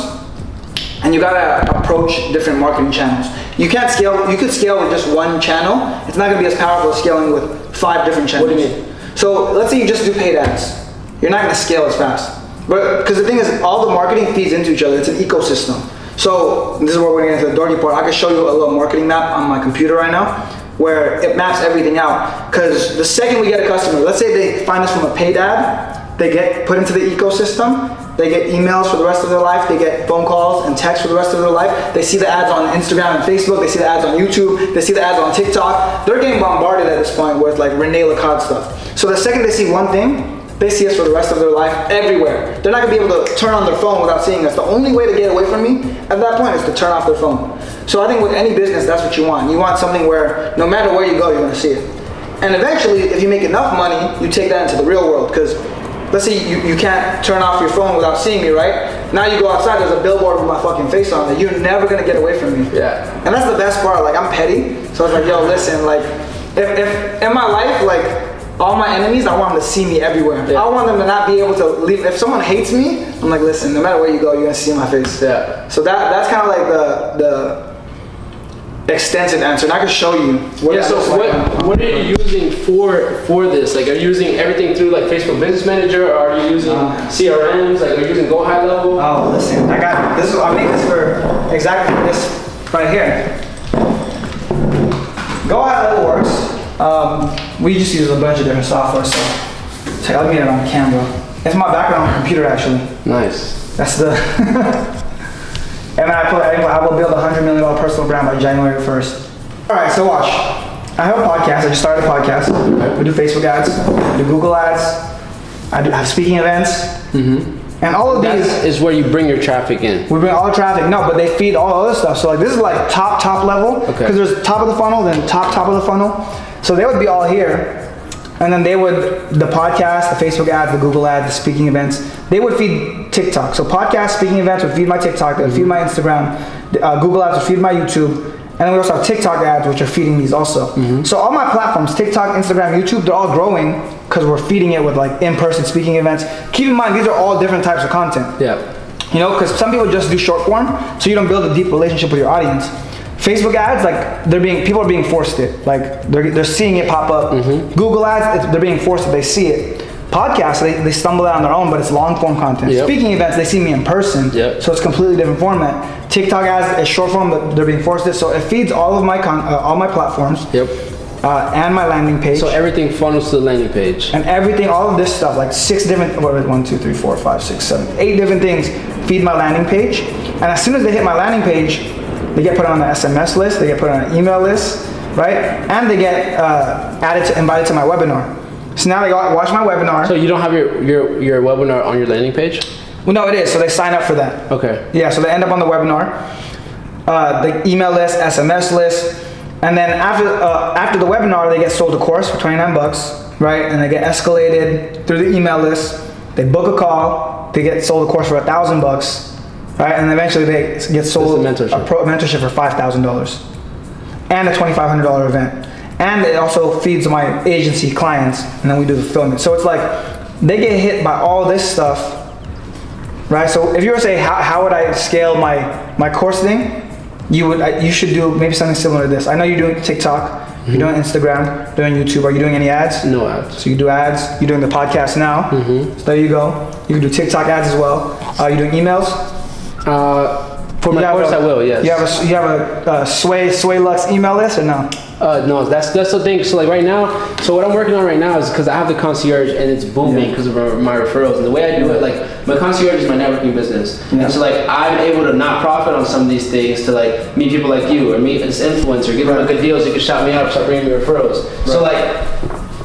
And you gotta approach different marketing channels. You can't scale, you could scale with just one channel. It's not gonna be as powerful as scaling with 5 different channels. What do you mean? So let's say you just do paid ads. You're not gonna scale as fast. But, because the thing is, all the marketing feeds into each other. It's an ecosystem. So this is where we're getting into the dorky part. I can show you a little marketing map on my computer right now, where it maps everything out. Because the second we get a customer, let's say they find us from a paid ad, they get put into the ecosystem, they get emails for the rest of their life, they get phone calls and texts for the rest of their life, they see the ads on Instagram and Facebook, they see the ads on YouTube, they see the ads on TikTok. They're getting bombarded at this point with like Rene Lacad stuff. So the second they see one thing, they see us for the rest of their life everywhere. They're not gonna be able to turn on their phone without seeing us. The only way to get away from me at that point is to turn off their phone. So I think with any business, that's what you want. You want something where no matter where you go, you're gonna see it. And eventually, if you make enough money, you take that into the real world. Because let's say you can't turn off your phone without seeing me, right? Now you go outside, there's a billboard with my fucking face on it. You're never gonna get away from me. Yeah. And that's the best part. Like, I'm petty. So I was like, yo, listen, like, if in my life, like, all my enemies, I want them to see me everywhere. Yeah. I want them to not be able to leave. If someone hates me, I'm like, listen, no matter where you go, you're gonna see my face. Yeah. So that's kind of like the extensive answer, and I can show you. What are you using for this? Like, are you using everything through like Facebook Business Manager, or are you using CRMs? Like, are you using Go High Level? Oh, listen, I got this. I made this for exactly this right here. Go High Level works. We just use a bunch of different software, so check. I'll get it on camera. It's my background on the computer, actually. Nice. That's the. And then I will build a $100 million personal brand by January 1st. All right, so watch. I have a podcast. I just started a podcast. We do Facebook ads, we do Google ads. I have speaking events. And all of these is where you bring your traffic in. We bring all the traffic. No, but they feed all other stuff. So like, this is like top level. Because there's top of the funnel, then top of the funnel. So they would be all here. And then they would, the podcast, the Facebook ads, the Google ads, the speaking events, they would feed TikTok. So podcast, speaking events would feed my TikTok, they would feed my Instagram, Google ads would feed my YouTube, and then we also have TikTok ads, which are feeding these also. So all my platforms, TikTok, Instagram, YouTube, they're all growing because we're feeding it with like in-person speaking events. Keep in mind, these are all different types of content. Yeah. You know, because some people just do short form, so you don't build a deep relationship with your audience. Facebook ads, like people are being forced it. Like they're seeing it pop up. Google ads, they're being forced it. They see it. Podcasts, they stumble out on their own, but it's long form content. Speaking events, they see me in person, so it's completely different format. TikTok ads is short form, but they're being forced it. So it feeds all of my all my platforms. and my landing page. So everything funnels to the landing page. And everything, all of this stuff, like 6 different, 1, 2, 3, 4, 5, 6, 7, 8 different things feed my landing page. And as soon as they hit my landing page, they get put on the SMS list, they get put on an email list, right? And they get invited to my webinar. So now they watch my webinar. So you don't have your webinar on your landing page? Well, no, it is. So they sign up for that. Okay. Yeah, so they end up on the webinar, the email list, SMS list, and then after the webinar, they get sold a course for 29 bucks, right? And they get escalated through the email list. They book a call. They get sold a course for $1,000 bucks, right? And eventually they get sold a mentorship for $5,000 and a $2,500 event. And it also feeds my agency clients, and then we do the fulfillment. So it's like they get hit by all this stuff. Right, so if you were to say how would I scale my course thing, you should do maybe something similar to this. I know you're doing TikTok, you're doing Instagram, doing YouTube. Are you doing any ads? No ads. So you do ads. You're doing the podcast now. So there you go. You can do TikTok ads as well. You're doing emails. For my course, I will. Yes. You have a Sway Lux email list or no? No, that's the thing. So like right now, so what I'm working on right now is because I have the concierge and it's booming because of my referrals. And the way I do it, like my concierge is my networking business. And so like I'm able to not profit on some of these things to like meet people like you or meet this influencer, give them good deals. You can shout me out, start bringing me referrals. So like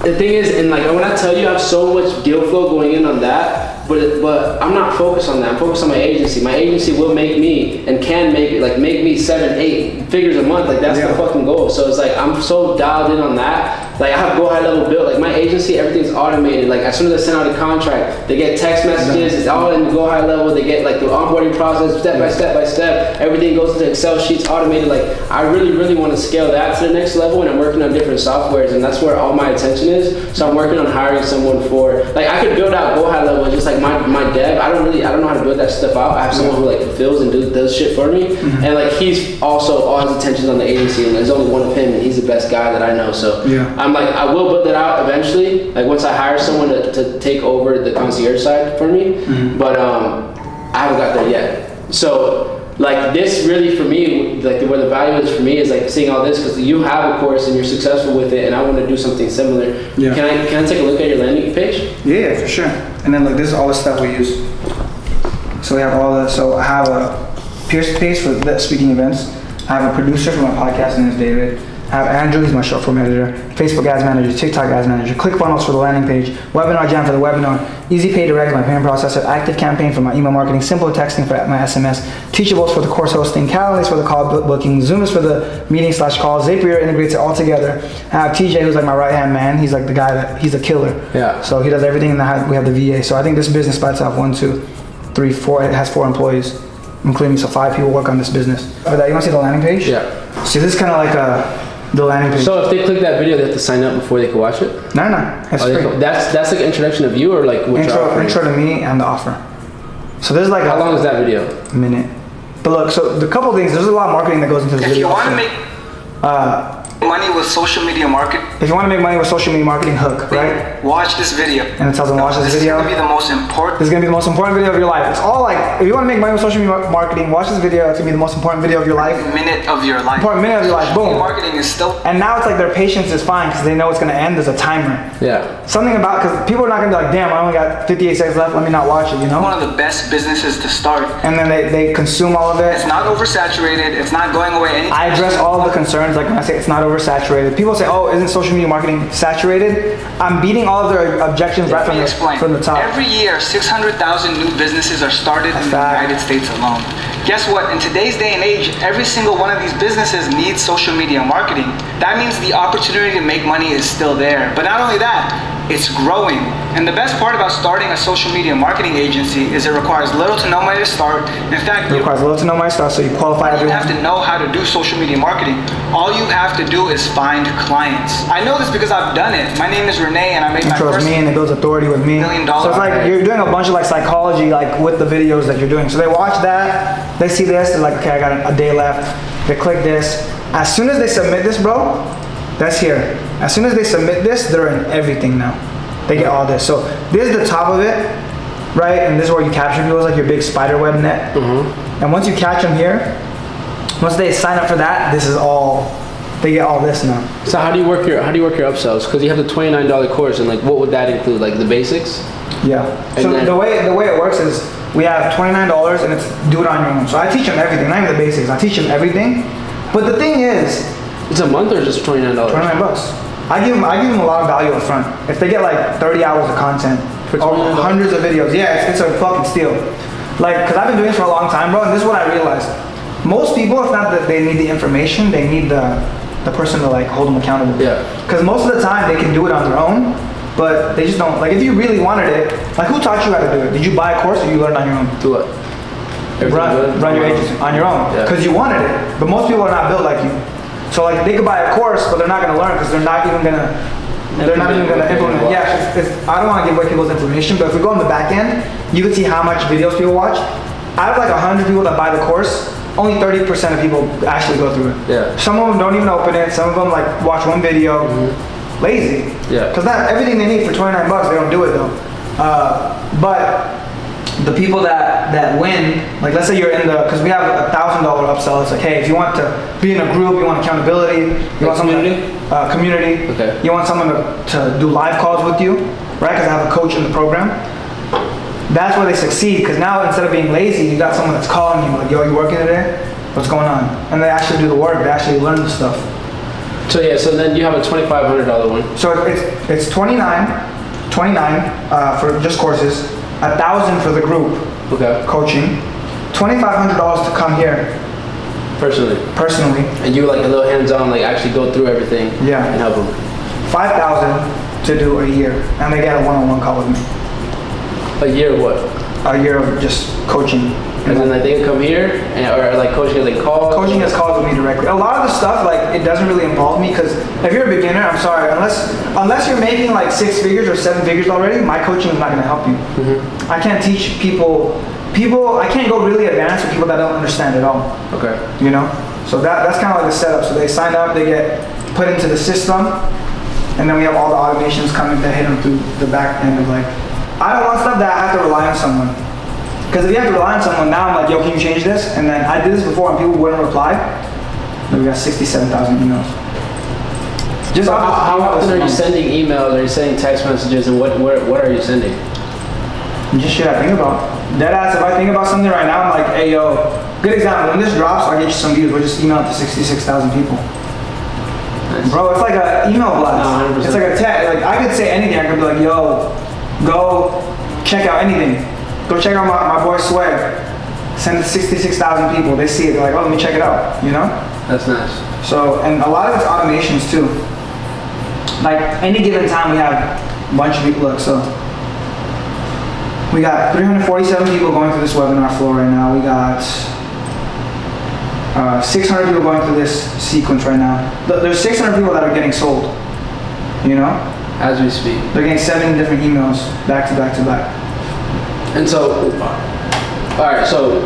the thing is, and like when I tell you I have so much deal flow going in on that, but I'm not focused on that. I'm focused on my agency. My agency will make me and can make me 7, 8 figures a month. Like that's the fucking goal. So it's like I'm so dialed in on that. Like I have Go High Level built. Like my agency, everything's automated. Like as soon as I send out a contract, they get text messages. It's all in Go High Level. They get like the onboarding process, step by step by step. Everything goes into Excel sheets, automated. Like I really want to scale that to the next level, and I'm working on different softwares, and that's where all my attention is. So I'm working on hiring someone for like I could build out Go High Level just like my dev. I don't know how to build that stuff out. I have someone who like fulfills and does shit for me, and like he's also all his attention's on the agency, and there's only one of him, and he's the best guy that I know. So I'm like I will build it out eventually. Like once I hire someone to take over the concierge side for me, but I haven't got there yet. So like this really for me, like where the value is for me is like seeing all this because you have a course and you're successful with it, and I want to do something similar. Can I take a look at your landing page? Yeah, for sure. And then look, this is all the stuff we use. So we have all the, so I have a Pierce page for the speaking events. I have a producer for my podcast, and his name is David. I have Andrew, he's my short form editor. Facebook Ads Manager, TikTok Ads Manager, ClickFunnels for the landing page, Webinar Jam for the webinar, Easy Pay Direct, my payment processor, Active Campaign for my email marketing, Simple Texting for my SMS, Teachables for the course hosting, Calendly for the call booking, Zoom is for the meeting/call, Zapier integrates it all together. I have TJ, who's like my right-hand man. He's like the guy he's a killer. Yeah. So he does everything, and we have the VA. So I think this business by itself, 1, 2, 3, 4, it has 4 employees, including me, so 5 people work on this business. You want to see the landing page? Yeah. See, this is kind of like the landing page. So if they click that video, they have to sign up before they can watch it? No, it's free. That's like introduction of you or like what intro to me and the offer. So there's like how long is that video? A minute. But look, so the couple things, there's a lot of marketing that goes into this video. If you want to make money with social media marketing. If you want to make money with social media marketing, hook, right? Watch this video. And it tells them watch this video. This is going to be the most important. This is going to be the most important video of your life. It's all like, if you want to make money with social media marketing, watch this video. It's going to be the most important video of your life. Minute of your life. Important minute of your life. Boom. Marketing is still. And now it's like their patience is fine because they know it's going to end. There's a timer. Yeah. Something about, because people are not going to be like, damn, I only got 58 seconds left. Let me not watch it, you know? One of the best businesses to start. And then they consume all of it. It's not oversaturated. It's not going away anytime. I address all of the concerns. Like when I say it's not oversaturated. People say, oh, isn't social media marketing saturated? I'm beating all of their objections right from the top. Every year, 600,000 new businesses are started in the United States alone. Guess what? In today's day and age, every single one of these businesses needs social media marketing. That means the opportunity to make money is still there. But not only that, it's growing. And the best part about starting a social media marketing agency is it requires little to no money to start. In fact, it requires little to no money to start, so you qualify everyone. You have to know how to do social media marketing. All you have to do is find clients. I know this because I've done it. My name is Rene, and I made my first me, and it builds authority with me. $1 million. So it's like you're doing a bunch of like psychology, like with the videos that you're doing. So they watch that, they see this, they're like, okay, I got a day left. They click this. As soon as they submit this, bro, that's here. As soon as they submit this, they're in everything now. They get all this. So this is the top of it, right? And this is where you capture people. It's like your big spider web net. And once you catch them here, once they sign up for that, this is all they get all this now. So how do you work your upsells? Because you have the $29 course, and like what would that include? Like the basics? Yeah. And so then, the way it works is we have $29 and it's do it on your own. So I teach them everything, not even the basics. I teach them everything. But the thing is, it's a month or just $29? $29. I give them a lot of value up front. If they get like 30 hours of content or hundreds of videos, yeah, it's a fucking steal. Like, cause I've been doing this for a long time, bro, and this is what I realized. Most people, it's not that they need the information, they need the person to like hold them accountable. Yeah. Cause most of the time they can do it on their own, but they just don't. Like if you really wanted it, like who taught you how to do it? Did you buy a course or you learned on your own? Do what? Run your agency on your own. Yeah. Cause you wanted it, but most people are not built like you. So like they could buy a course, but they're not gonna learn because they're not even gonna implement. Yeah, I don't want to give away people's information, but if we go on the back end, you can see how much videos people watch. Out of like 100 people that buy the course, only 30% of people actually go through it. Yeah. Some of them don't even open it. Some of them like watch one video. Lazy. Yeah. Because not everything they need for $29, they don't do it though. But the people that win, like let's say you're in the, because we have a $1,000 upsell. It's like, hey, if you want to be in a group, you want accountability, you want community. Community. Okay. You want someone to do live calls with you, right? Because I have a coach in the program. That's where they succeed. Because now instead of being lazy, you got someone that's calling you like, yo, you working today? What's going on? And they actually do the work. They actually learn the stuff. So yeah, so then you have a $2,500 one. So it's $29 for just courses, $1,000 for the group coaching, $2,500 to come here. Personally. And you like a little hands-on, like actually go through everything. Yeah. And help them. $5,000 to do a year, and they get a one-on-one call with me. A year of what? A year of just coaching. And then like they can come here, or like coaching as like calls? Coaching has calls with me directly. A lot of the stuff, like, it doesn't really involve me, because if you're a beginner, I'm sorry, unless you're making like 6 figures or 7 figures already, my coaching is not going to help you. I can't teach people, I can't go really advanced with people that don't understand at all. Okay. You know? So that's kind of like the setup. So they sign up, they get put into the system, and then we have all the automations coming to hit them through the back end of like, I don't want stuff that I have to rely on someone. Because if you have to rely on someone, now I'm like, yo, can you change this? And then I did this before and people wouldn't reply. And we got 67,000 emails. Just so how often are you sending emails? Are you sending text messages? And what are you sending? Just shit I think about. Deadass, if I think about something right now, I'm like, hey, yo, good example. When this drops, I'll get you some views. We'll just email it to 66,000 people. Nice. Bro, it's like an email blast. No, it's like a text. Like, I could say anything. I could be like, yo, go check out anything. Go check out my boy Swag. Send it to 66,000 people. They see it. They're like, oh, let me check it out. You know? That's nice. So, and a lot of it's automations too. Like, any given time we have a bunch of people. Look, so we got 347 people going through this webinar flow right now. We got 600 people going through this sequence right now. There's 600 people that are getting sold. You know? As we speak. They're getting 7 different emails back to back to back. And so, alright, so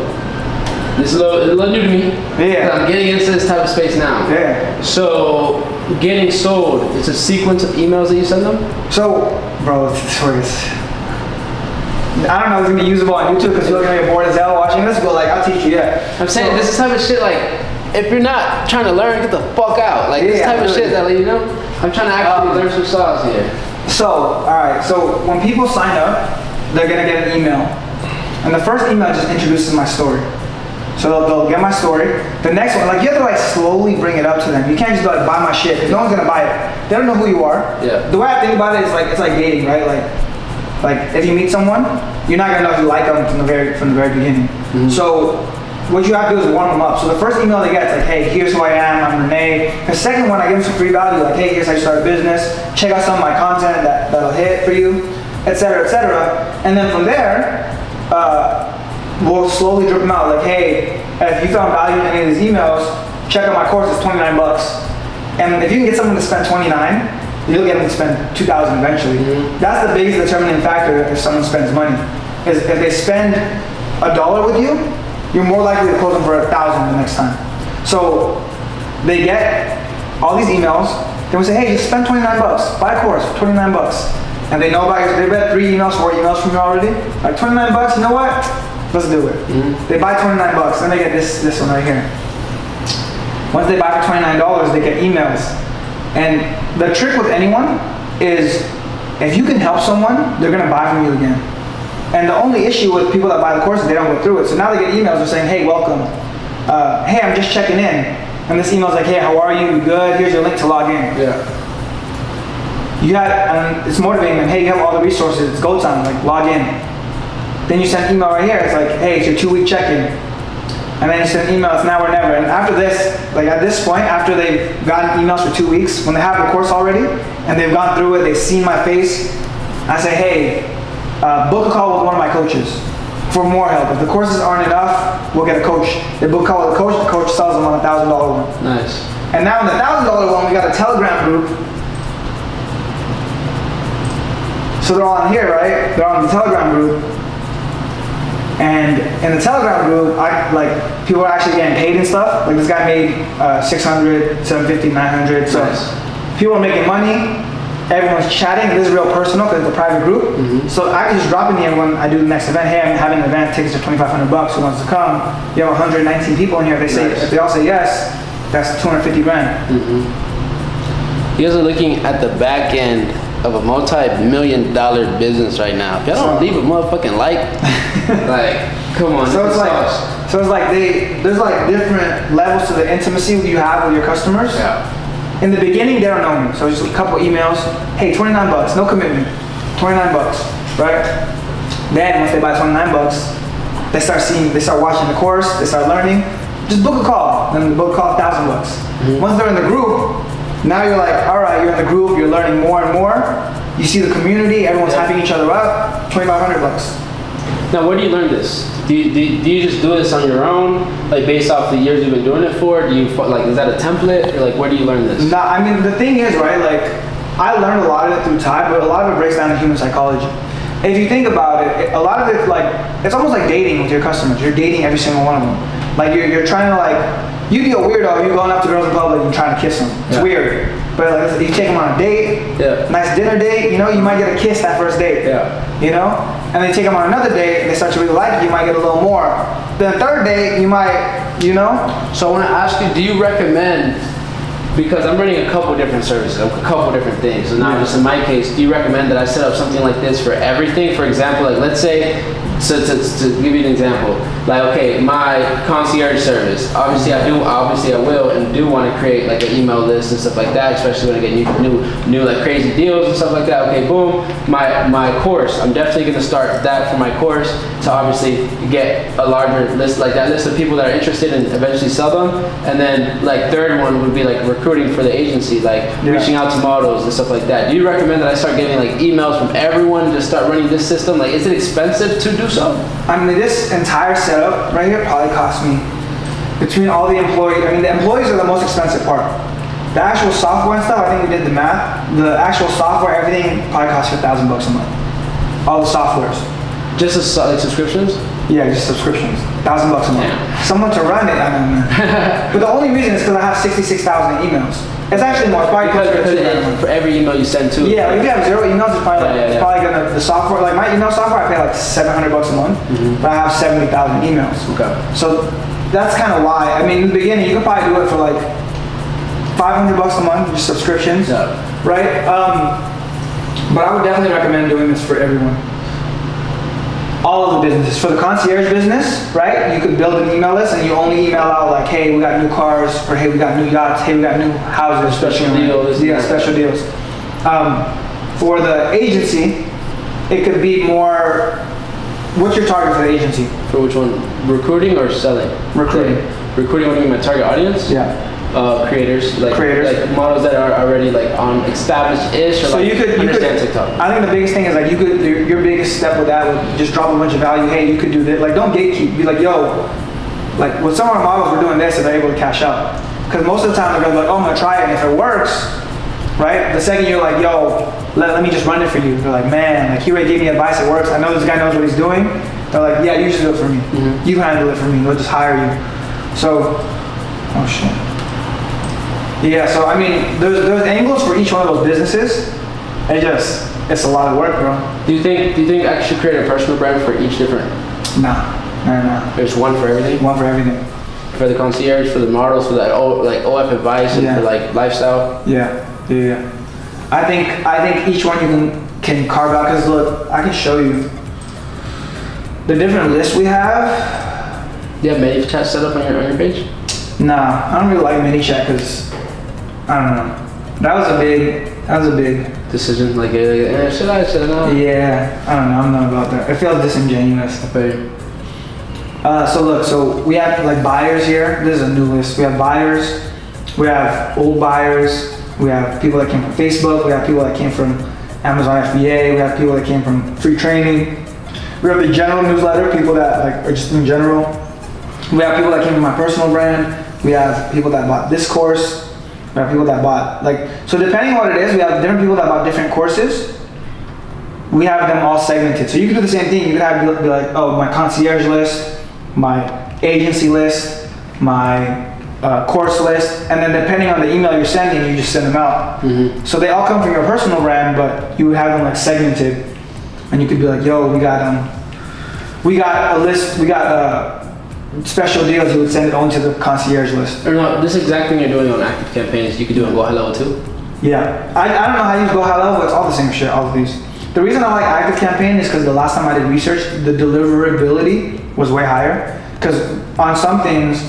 this is a little new to me. Yeah. I'm getting into this type of space now. Yeah. So, getting sold, it's a sequence of emails that you send them? So, bro, I don't know if it's gonna be usable on YouTube because you're gonna get bored as hell watching this, but like, I'll teach you, yeah. I'm saying this is type of shit, like, if you're not trying to learn, get the fuck out. Like, this type of shit that, like, you know, I'm trying to actually learn some sauce here. So, alright, so when people sign up, they're gonna get an email. And the first email just introduces my story. So they'll get my story. The next one, like, you have to like slowly bring it up to them. You can't just be like, buy my shit, because no one's gonna buy it. They don't know who you are. Yeah. The way I think about it is like, it's like dating, right? Like if you meet someone, you're not gonna know if you like them from the very beginning. So what you have to do is warm them up. So the first email they get is like, hey, here's who I am, I'm Rene. The second one, I give them some free value, like, hey, here's how you start a business. Check out some of my content that'll hit for you, etc., etc. And then from there, we'll slowly drip them out. Like, hey, if you found value in any of these emails, check out my course. It's $29. And if you can get someone to spend $29, you'll get them to spend $2,000 eventually. That's the biggest determining factor if someone spends money. Is if they spend $1 with you, you're more likely to close them for $1,000 the next time. So they get all these emails. They will say, hey, just spend $29. Buy a course for $29. And they know about it. They read 3 emails, 4 emails from you already. Like, $29, you know what? Let's do it. They buy $29, then they get this one right here. Once they buy for $29, they get emails. And the trick with anyone is, if you can help someone, they're gonna buy from you again. And the only issue with people that buy the courses, they don't go through it. So now they get emails, they're saying, hey, welcome. Hey, I'm just checking in. And this email's like, hey, how are you? You good? Here's your link to log in. Yeah. It's motivating them. Hey, you have all the resources. It's go time. Like, log in. Then you send an email right here. It's like, hey, it's your 2-week check-in. And then you send an email. It's now or never. And after this, like at this point, after they've gotten emails for 2 weeks, when they have the course already and they've gone through it, they've seen my face, I say, hey, book a call with one of my coaches for more help. If the courses aren't enough, we'll get a coach. They book a call with a coach. The coach sells them on a $1,000 one. Nice. And now in the $1,000 one, we got a Telegram group. So they're all on here, right? They're on the Telegram group. And in the Telegram group, people are actually getting paid and stuff. Like this guy made $600, $750, $900. So people are making money. Everyone's chatting. This is real personal because it's a private group. So I can just drop in here when I do the next event. Hey, I'm having an event. Tickets are $2,500. Who wants to come? You have 119 people in here. If they say, if they all say yes, that's 250 grand. You guys are looking at the back end of a multi-million-dollar business right now. If y'all don't leave a motherfucking like come on. So it's like there's like different levels to the intimacy you have with your customers. Yeah. In the beginning, they don't know me, so just a couple emails. Hey, 29 bucks, no commitment. 29 bucks, right? Then once they buy 29 bucks, they start watching the course, they start learning. Just book a call. Then the book a call, 1,000 bucks. Once they're in the group, now you're like, all right, you're in the group, you're learning more and more. You see the community, everyone's hyping each other up, 2,500 bucks. Now, where do you learn this? Do you just do this on your own, like based off the years you've been doing it for? Do you like, is that a template, or like where do you learn this? Nah, I mean the thing is, right? Like I learned a lot of it through time, but a lot of it breaks down to human psychology. If you think about it, a lot of it, like it's almost like dating with your customers. You're dating every single one of them. Like you're trying to like, you'd be a weirdo if you're going up to girls in public and trying to kiss them. It's weird. But like, you take them on a date, nice dinner date, you know, you might get a kiss that first date. You know? And then you take them on another date and they start to really like you, you might get a little more. Then the third date, you might, you know? So I want to ask you, do you recommend, because I'm running a couple different services, a couple different things, so not just in my case, do you recommend that I set up something like this for everything? For example, like let's say, so to give you an example, like okay, my concierge service, obviously I will and do want to create like an email list and stuff like that, especially when I get new like crazy deals and stuff like that. Okay, boom, my course, I'm definitely going to start that for my course to obviously get a larger list, like that list of people that are interested and eventually sell them. And then like third one would be like recruiting for the agency, like reaching out to models and stuff like that. Do you recommend that I start getting like emails from everyone, just start running this system? Like, is it expensive to do so? I mean, this entire setup right here probably cost me, between all the employees, I mean, the employees are the most expensive part. The actual software and stuff, I think we did the math. The actual software, everything probably costs you $1,000 a month. All the softwares. Just like subscriptions? Yeah, just subscriptions. $1,000 a month. Someone to run it, I don't know. But the only reason is because I have 66,000 emails. It's actually more. It's probably because for every email you send to. Yeah, like if you have 0 emails, it's probably it's probably gonna, the software, like my email software, I pay like $700 a month, but I have 70,000 emails. Okay. So that's kind of why. I mean, in the beginning, you could probably do it for like $500 a month, just subscriptions, right? But I would definitely recommend doing this for everyone. All of the businesses. For the concierge business, right? You could build an email list and you only email out like, hey, we got new cars, or hey, we got new yachts, hey, we got new houses, special deals. Yeah, special deals. For the agency, it could be more, what's your target for the agency? For which one? Recruiting or selling? Recruiting. Recruiting, what do you mean, my target audience? Yeah. Creators, like models that are already like on established-ish, or so like you could understand TikTok. I think the biggest thing is like your biggest step with that would just drop a bunch of value. Hey, you could do this. Like don't gatekeep. Be like, yo, like with some of our models, we're doing this, and they're able to cash out. Because most of the time they're gonna be like, oh, I'm gonna try it, and if it works, right? The second you're like, yo, let me just run it for you. They're like, man, like he already gave me advice. It works. I know this guy knows what he's doing. They're like, yeah, you just do it for me. You handle it for me. We'll just hire you. So, oh shit. Yeah, so I mean, there's angles for each one of those businesses. It's a lot of work, bro. Do you think I should create a personal brand for each different? No. There's one for everything? One for everything. for the concierge, for the models, for that like OF advice, and for like lifestyle. Yeah. I think each one you can carve out, because look, I can show you the different lists we have. Do you have ManyChat set up on your page? Nah, I don't really like ManyChat because I don't know. That was a big decision. Like, should I? Yeah, I don't know. I'm not about that. It feels disingenuous. Okay. So look, so we have like buyers here. This is a new list. We have buyers. We have old buyers. We have people that came from Facebook. We have people that came from Amazon FBA. We have people that came from free training. We have the general newsletter, people that like are just in general. We have people that came from my personal brand. We have people that bought this course. We have people that bought so depending on what it is, we have different people that bought different courses. We have them all segmented. So you can do the same thing. You can have be like, oh, my concierge list, my agency list, my course list, and then depending on the email you're sending, you just send them out. So they all come from your personal brand, but you have them like segmented, and you could be like, yo, we got a list, we got special deals. You would send it on to the concierge list. Or no, this exact thing you're doing on active campaigns, you could do on Go High Level too. Yeah, I don't know how you go high level. It's all the same shit, all of these. The reason I like active campaign is because the last time I did research, the deliverability was way higher. Because on some things,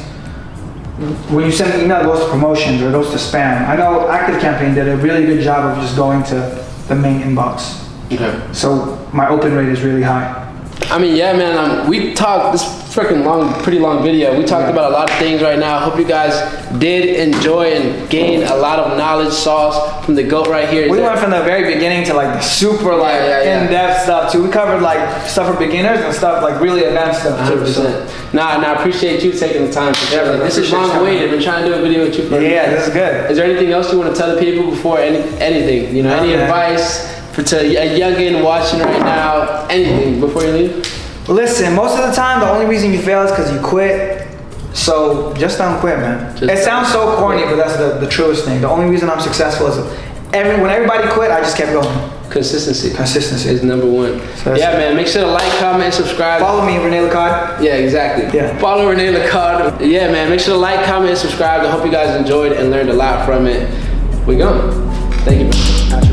when you send an email, it goes to promotions or it goes to spam. I know Active Campaign did a really good job of just going to the main inbox. Okay. So my open rate is really high. I mean, yeah, man, we talked, this freaking pretty long video. We talked about a lot of things right now. I hope you guys did enjoy and gain a lot of knowledge sauce from the GOAT right here. We went from the very beginning to like the super in-depth stuff too. We covered like stuff for beginners and stuff like really advanced stuff too. 100%. Nah, I appreciate you taking the time. This is long awaited. I've been trying to do a video with you for this is good. Is there anything else you want to tell the people before anything? You know, any advice to a youngin watching right now? Anything before you leave? Listen, most of the time, the only reason you fail is because you quit. So just don't quit, man. It sounds so corny, but that's the truest thing. The only reason I'm successful is when everybody quit, I just kept going. Consistency is number one. So yeah, man. Make sure to like, comment, and subscribe. Follow me, Rene Lacad. Yeah, exactly. Yeah. Follow Rene Lacad. Yeah, man. Make sure to like, comment, and subscribe. I hope you guys enjoyed and learned a lot from it. We gone. Thank you, man.